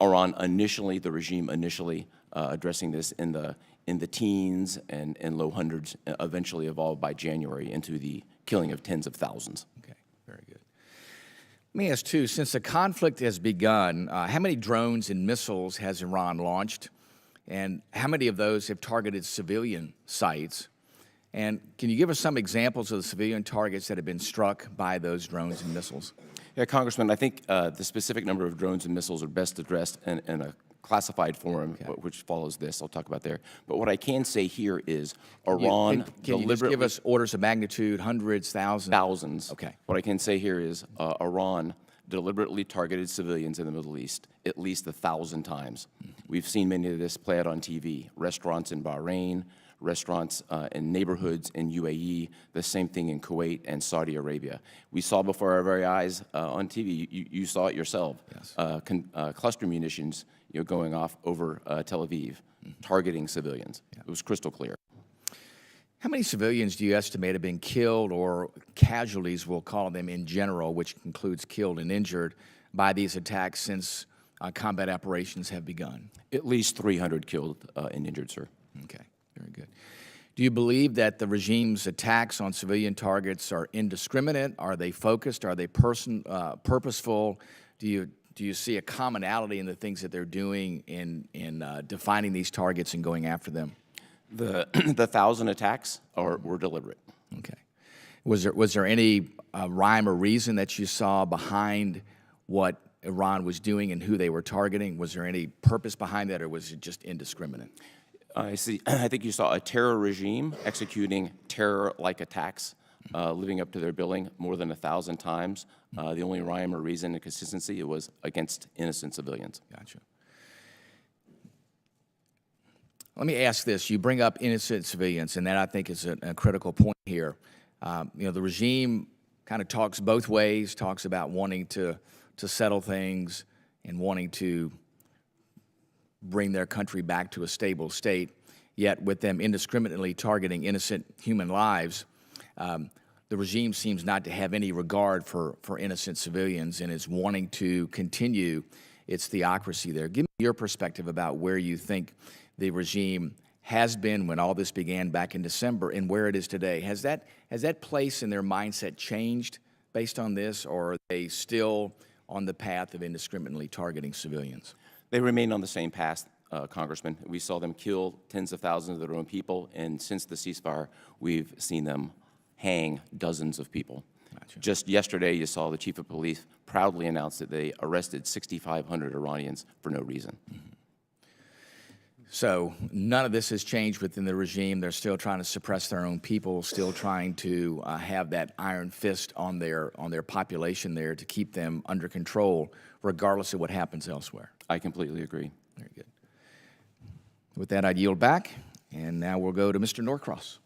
Iran initially, the regime initially, addressing this in the teens and low hundreds, eventually evolved by January into the killing of tens of thousands. Okay, very good. Let me ask, too, since the conflict has begun, how many drones and missiles has Iran launched, and how many of those have targeted civilian sites? And can you give us some examples of the civilian targets that have been struck by those drones and missiles? Yeah, Congressman, I think the specific number of drones and missiles are best addressed in a classified form, which follows this. I'll talk about there. But what I can say here is Iran Can you just give us orders of magnitude, hundreds, thousands? Thousands. Okay. What I can say here is Iran deliberately targeted civilians in the Middle East at least 1,000 times. We've seen many of this play out on TV. Restaurants in Bahrain, restaurants in neighborhoods in UAE, the same thing in Kuwait and Saudi Arabia. We saw before our very eyes on TV, you saw it yourself, yes. Cluster munitions going off over Tel Aviv, targeting civilians. Yeah. It was crystal clear. How many civilians do you estimate have been killed, or casualties, we'll call them in general, which includes killed and injured, by these attacks since combat operations have begun? At least 300 killed and injured, sir. Okay. Very good. Do you believe that the regime's attacks on civilian targets are indiscriminate? Are they focused? Are they purposeful? Do you see a commonality in the things that they're doing in defining these targets and going after them? The 1,000 attacks were deliberate. Okay. Was there any rhyme or reason that you saw behind what Iran was doing and who they were targeting? Was there any purpose behind that, or was it just indiscriminate? I see. I think you saw a terror regime executing terror-like attacks, living up to their billing more than 1,000 times. The only rhyme or reason and consistency was against innocent civilians. Gotcha. Let me ask this. You bring up innocent civilians, and that I think is a critical point here. The regime kind of talks both ways, talks about wanting to settle things and wanting to bring their country back to a stable state, yet with them indiscriminately targeting innocent human lives, the regime seems not to have any regard for innocent civilians and is wanting to continue its theocracy there. Give me your perspective about where you think the regime has been when all this began back in December and where it is today. Has that place in their mindset changed based on this, or are they still on the path of indiscriminately targeting civilians? They remain on the same path, Congressman. We saw them kill tens of thousands of their own people, and since the ceasefire, we've seen them hang dozens of people. Gotcha. Just yesterday, you saw the chief of police proudly announce that they arrested 6,500 Iranians for no reason. Mm-hmm. So none of this has changed within the regime. They're still trying to suppress their own people, still trying to have that iron fist on their population there to keep them under control, regardless of what happens elsewhere. I completely agree. Very good. With that, I'd yield back, and now we'll go to Mr. Norcross.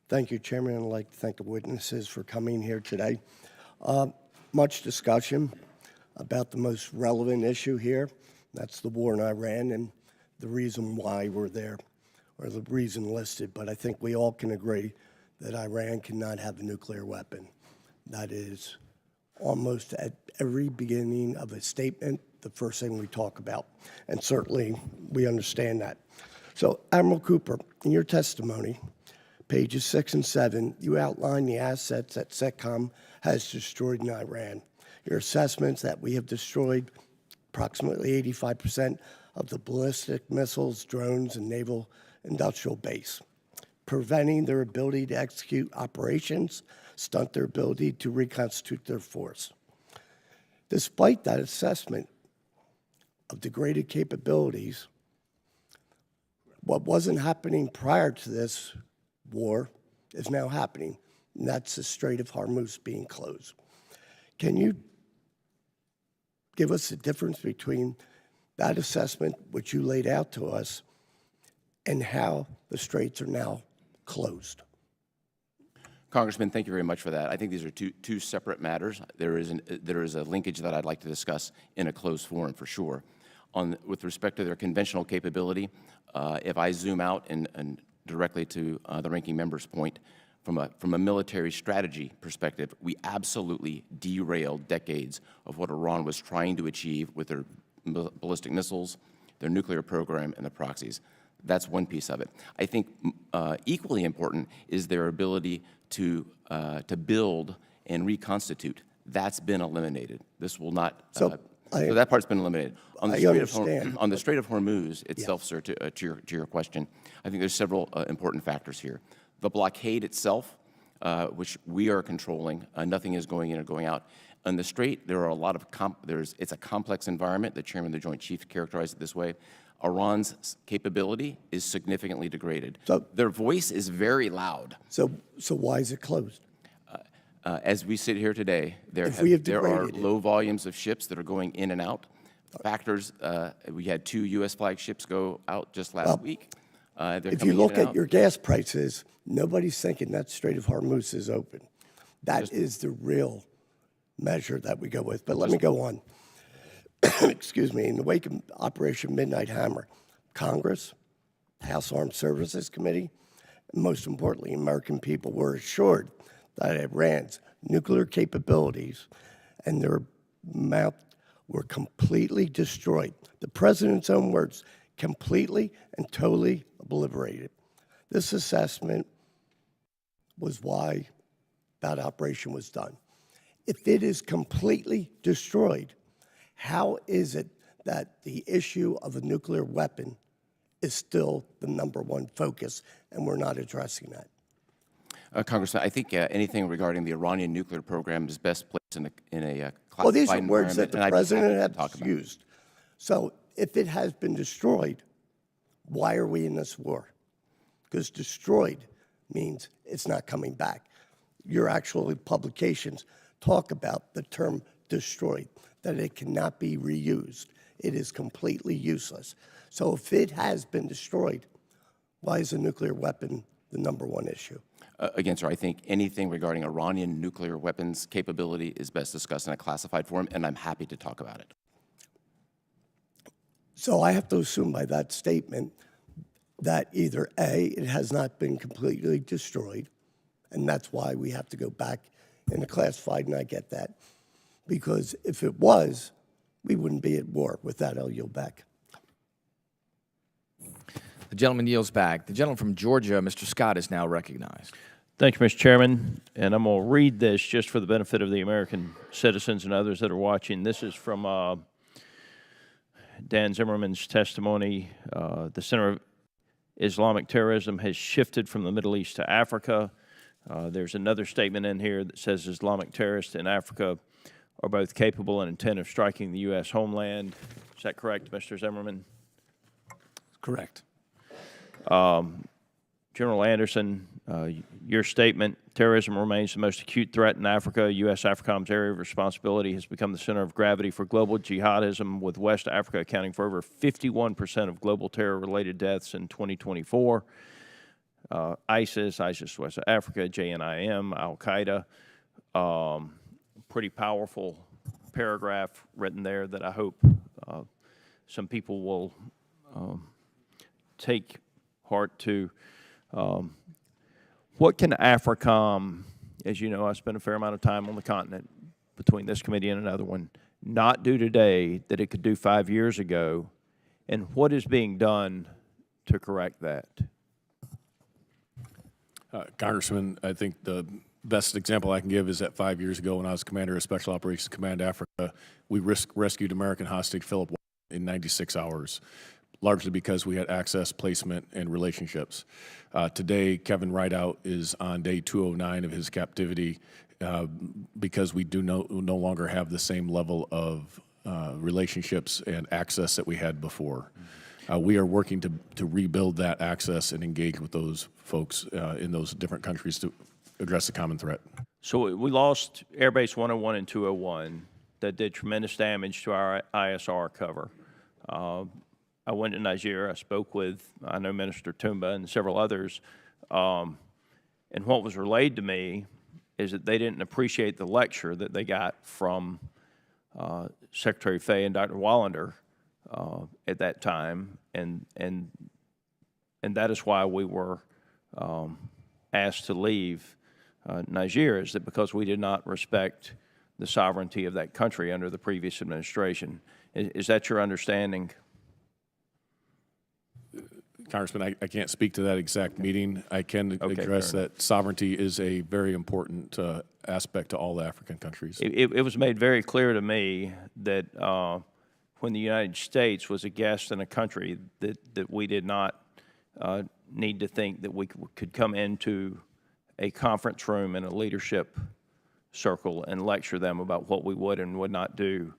Thank you, Chairman. I'd like to thank the witnesses for coming here today. Much discussion about the most relevant issue here. That's the war in Iran and the reason why we're there, or the reason listed. But I think we all can agree that Iran cannot have a nuclear weapon. That is almost at every beginning of a statement, the first thing we talk about. And certainly, we understand that. So, Admiral Cooper, in your testimony, pages 6 and 7, you outline the assets that CENTCOM has destroyed in Iran. Your assessments that we have destroyed approximately 85% of the ballistic missiles, drones, and naval industrial base, preventing their ability to execute operations, stunt their ability to reconstitute their force. Despite that assessment of degraded capabilities, what wasn't happening prior to this war is now happening, and that's the Strait of Hormuz being closed. Can you give us the difference between that assessment, which you laid out to us, and how the straits are now closed? Congressman, thank you very much for that. I think these are two separate matters. There is a linkage that I'd like to discuss in a closed forum for sure. With respect to their conventional capability, if I zoom out and directly to the ranking member's point, from a military strategy perspective, we absolutely derailed decades of what Iran was trying to achieve with their ballistic missiles, their nuclear program, and the proxies. That's one piece of it. I think equally important is their ability to build and reconstitute. That's been eliminated. This will not. So that part's been eliminated. On the Strait of Hormuz itself, sir, to your question, I think there's several important factors here. The blockade itself, which we are controlling, nothing is going in or going out. On the Strait, there are a lot of it's a complex environment. The Chairman of the Joint Chiefs characterized it this way. Iran's capability is significantly degraded. So their voice is very loud. So why is it closed? As we sit here today, there are low volumes of ships that are going in and out. Factors, we had 2 U.S. flag ships go out just last week. If you look at your gas prices, nobody's thinking that Strait of Hormuz is open. That is the real measure that we go with. But let me go on. Excuse me. In the wake of Operation Midnight Hammer, Congress, House Armed Services Committee, and most importantly, American people were assured that Iran's nuclear capabilities and their amount were completely destroyed. The president's own words, completely and totally obliterated. This assessment was why that operation was done. If it is completely destroyed, how is it that the issue of a nuclear weapon is still the #1 focus, and we're not addressing that? Congressman, I think anything regarding the Iranian nuclear program is best placed in a classified Well, these are words that the president has used. So if it has been destroyed, why are we in this war? Because destroyed means it's not coming back. Your actual publications talk about the term destroyed, that it cannot be reused. It is completely useless. So if it has been destroyed, why is a nuclear weapon the #1 issue? Again, sir, I think anything regarding Iranian nuclear weapons capability is best discussed in a classified forum, and I'm happy to talk about it. So I have to assume by that statement that either A, it has not been completely destroyed, and that's why we have to go back in the classified, and I get that. Because if it was, we wouldn't be at war. With that, I'll yield back. The gentleman yields back. The gentleman from Georgia, Mr. Scott, is now recognized. Thank you, Mr. Chairman. And I'm going to read this just for the benefit of the American citizens and others that are watching. This is from Dan Zimmerman's testimony. The Center of Islamic Terrorism has shifted from the Middle East to Africa. There's another statement in here that says Islamic terrorists in Africa are both capable and intent of striking the U.S. homeland. Is that correct, Mr. Zimmerman? Correct. General Anderson, your statement, terrorism remains the most acute threat in Africa. U.S. AFRICOM's area of responsibility has become the center of gravity for global jihadism, with West Africa accounting for over 51% of global terror-related deaths in 2024. ISIS West Africa, JNIM, Al-Qaeda, pretty powerful paragraph written there that I hope some people will take heart to. What can AFRICOM, as you know, I spent a fair amount of time on the continent, between this committee and another one, not do today that it could do 5 years ago, and what is being done to correct that? Congressman, I think the best example I can give is that 5 years ago when I was commander of Special Operations Command Africa, we rescued American hostage Philip in 96 hours, largely because we had access, placement, and relationships. Today, Kevin Rideout is on day 209 of his captivity because we do no longer have the same level of relationships and access that we had before. We are working to rebuild that access and engage with those folks in those different countries to address the common threat. So we lost Airbase 101 and 201 that did tremendous damage to our ISR cover. I went to Nigeria, I spoke with, I know Minister Toumba and several others, and what was relayed to me is that they didn't appreciate the lecture that they got from Secretary Faye and Dr. Wallander at that time, and that is why we were asked to leave Nigeria, is that because we did not respect the sovereignty of that country under the previous administration. Is that your understanding? Congressman, I can't speak to that exact meeting. I can address that sovereignty is a very important aspect to all the African countries. It was made very clear to me that when the United States was a guest in a country that we did not need to think that we could come into a conference room in a leadership circle and lecture them about what we would and would not do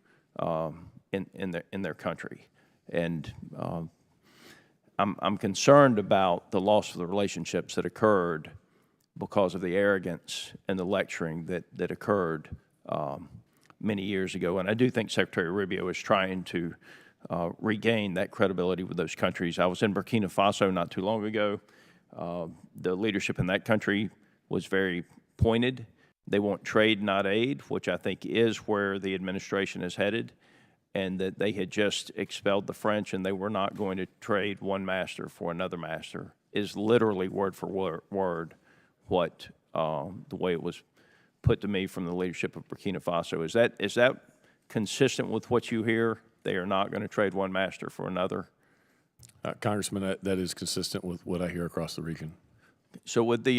in their country. And I'm concerned about the loss of the relationships that occurred because of the arrogance and the lecturing that occurred many years ago. And I do think Secretary Rubio is trying to regain that credibility with those countries. I was in Burkina Faso not too long ago. The leadership in that country was very pointed. They want trade, not aid, which I think is where the administration is headed, and that they had just expelled the French and they were not going to trade one master for another master, is literally word for word what the way it was put to me from the leadership of Burkina Faso. Is that consistent with what you hear? They are not going to trade one master for another? Congressman, that is consistent with what I hear across the region. So with the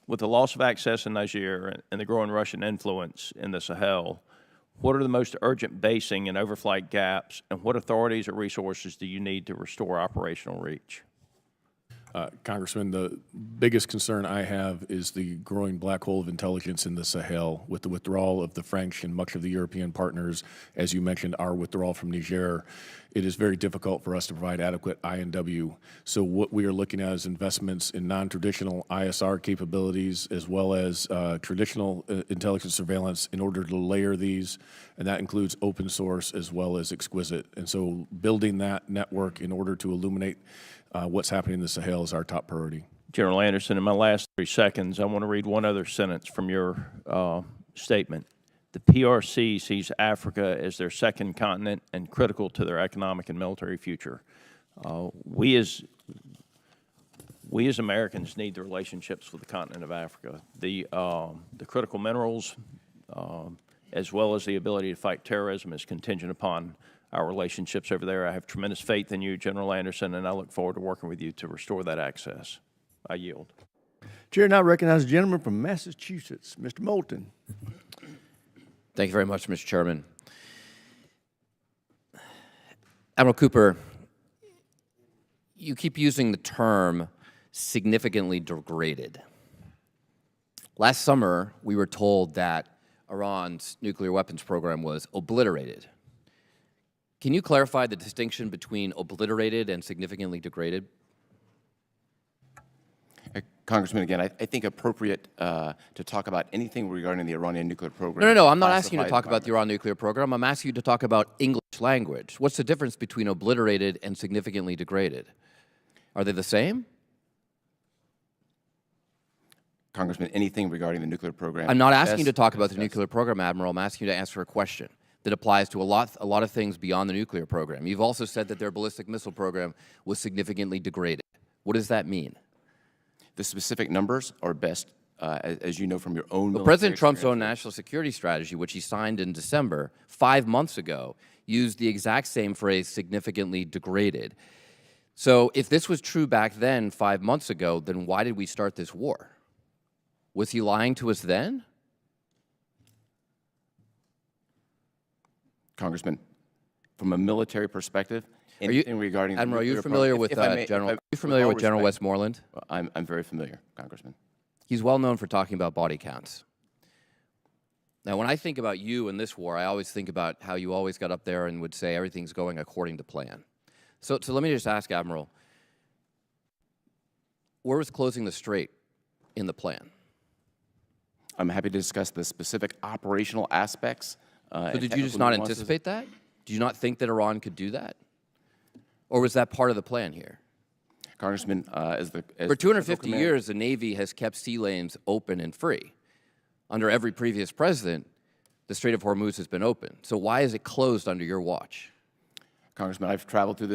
loss of access in Niger and the growing Russian influence in the Sahel, what are the most urgent basing and overflight gaps, and what authorities or resources do you need to restore operational reach? Congressman, the biggest concern I have is the growing black hole of intelligence in the Sahel. With the withdrawal of the French and much of the European partners, as you mentioned, our withdrawal from Niger, it is very difficult for us to provide adequate I&W. So what we are looking at is investments in non-traditional ISR capabilities as well as traditional intelligence surveillance in order to layer these, and that includes open source as well as exquisite. And so building that network in order to illuminate what's happening in the Sahel is our top priority. General Anderson, in my last 3 seconds, I want to read one other sentence from your statement. The PRC sees Africa as their second continent and critical to their economic and military future. We as Americans need the relationships with the continent of Africa. The critical minerals, as well as the ability to fight terrorism, is contingent upon our relationships over there. I have tremendous faith in you, General Anderson, and I look forward to working with you to restore that access. I yield. Chair now recognizes the gentleman from Massachusetts, Mr. Moulton. Thank you very much, Mr. Chairman. Admiral Cooper, you keep using the term significantly degraded. Last summer, we were told that Iran's nuclear weapons program was obliterated. Can you clarify the distinction between obliterated and significantly degraded? Congressman, again, I think appropriate to talk about anything regarding the Iranian nuclear program. No, I'm not asking you to talk about the Iran nuclear program. I'm asking you to talk about English language. What's the difference between obliterated and significantly degraded? Are they the same? Congressman, anything regarding the nuclear program. I'm not asking you to talk about the nuclear program, Admiral. I'm asking you to answer a question that applies to a lot of things beyond the nuclear program. You've also said that their ballistic missile program was significantly degraded. What does that mean? The specific numbers are best as you know from your own military President Trump's own experience. national security strategy, which he signed in December, 5 months ago, used the exact same phrase, significantly degraded. So if this was true back then, 5 months ago, then why did we start this war? Was he lying to us then? Congressman, from a military perspective, anything regarding Admiral, are you nuclear familiar with if I may- General? if I- Are you familiar all with General respect, Westmoreland? I'm very familiar, Congressman. He's well known for talking about body counts. Now, when I think about you in this war, I always think about how you always got up there and would say everything's going according to plan. So let me just ask, Admiral, where was closing the strait in the plan? I'm happy to discuss the specific operational aspects. So did you just not anticipate that? Do you not think that Iran could do that? Or was that part of the plan here? Congressman, as For Federal 250 Command- years, the Navy has kept sea lanes open and free. Under every previous president, the Strait of Hormuz has been open. So why is it closed under your watch? Congressman, I've traveled through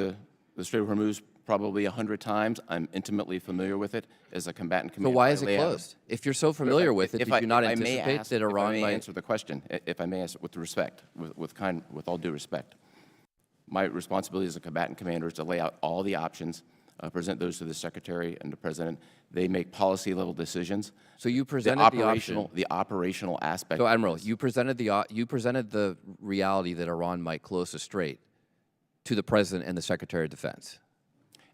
the Strait of Hormuz probably 100 times. I'm intimately familiar with it as a combatant So commander. why I is it lay out- closed? If you're so familiar with it, If did you not if I may anticipate ask- that Iran if I may might answer the question, if I may answer with respect, with all due respect. My responsibility as a combatant commander is to lay out all the options, present those to the Secretary and the President. They make policy-level decisions. So you presented the option. The operational aspect. So, Admiral, you presented the reality that Iran might close the strait to the President and the Secretary of Defense.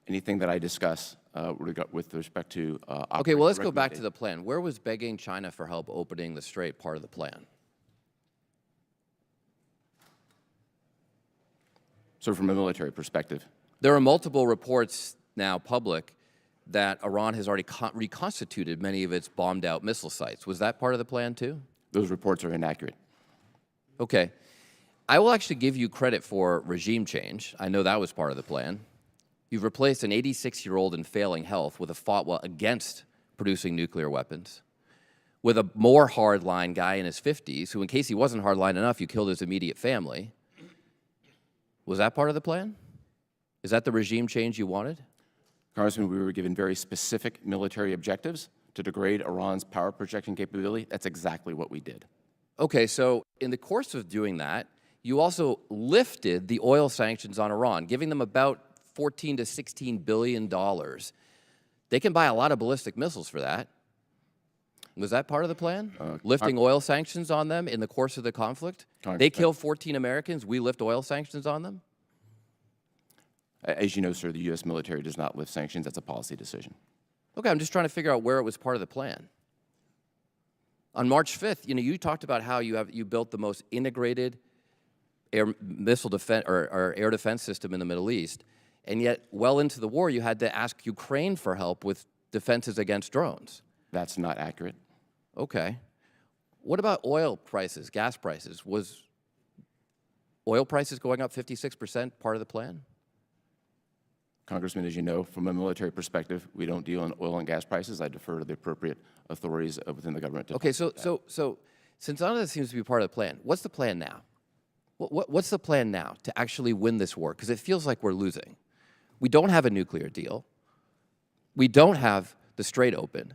Anything that I discuss with respect to Okay, well, let's go back to recommendation- the plan. Where was begging China for help opening the strait part of the plan? So from a military perspective, There are multiple reports now public that Iran has already reconstituted many of its bombed-out missile sites. Was that part of the plan, too? those reports are inaccurate. Okay. I will actually give you credit for regime change. I know that was part of the plan. You've replaced an 86-year-old in failing health with a fatwa against producing nuclear weapons, with a more hardline guy in his 50s who, in case he wasn't hardline enough, you killed his immediate family. Was that part of the plan? Is that the regime change you wanted? Congressman, we were given very specific military objectives to degrade Iran's power projection capability. That's exactly what we did. Okay, so in the course of doing that, you also lifted the oil sanctions on Iran, giving them about $14 to $16 billion. They can buy a lot of ballistic missiles for that. Was that part of the plan? Lifting oil sanctions on them in the course of the conflict? They kill 14 Americans, we lift oil sanctions on them? As you know, sir, the U.S. military does not lift sanctions. That's a policy decision. Okay, I'm just trying to figure out where it was part of the plan. On March 5th, you talked about how you built the most integrated air missile defense or air defense system in the Middle East, and yet well into the war you had to ask Ukraine for help with defenses against drones. That's not accurate. Okay. What about oil prices, gas prices? Was oil prices going up 56% part of the plan? Congressman, as you know, from a military perspective, we don't deal in oil and gas prices. I defer to the appropriate authorities within the government. Okay, so since none of this seems to be part of the plan, what's the plan now? What's the plan now to actually win this war? Because it feels like we're losing. We don't have a nuclear deal. We don't have the strait open.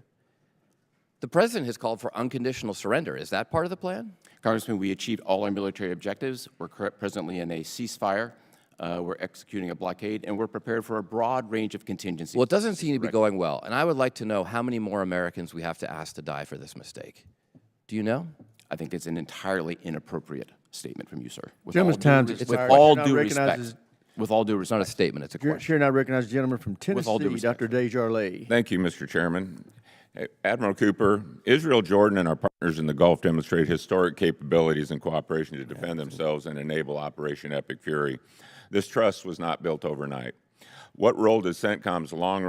The president has called for unconditional surrender. Is that part of the plan? Congressman, we achieved all our military objectives. We're presently in a ceasefire. We're executing a blockade, and we're prepared for a broad range of contingencies. Well, it doesn't seem to be going well, and I would like to know how many more Americans we have to ask to die for this mistake. Do you know? I think it's an entirely inappropriate statement from you, sir. Gentleman's time is With expired. all Now due recognizes- respect. With all due It's not a respect. statement, it's a question. Chair now recognizes the gentleman from With all due Tennessee, respect, Dr. Desjardins. Thank you, Mr. Chairman. Admiral Cooper, Israel, Jordan, and our partners in the Gulf demonstrate historic capabilities and cooperation to defend themselves and enable Operation Epic Fury. This trust was not built overnight. What role does CENTCOM's long-run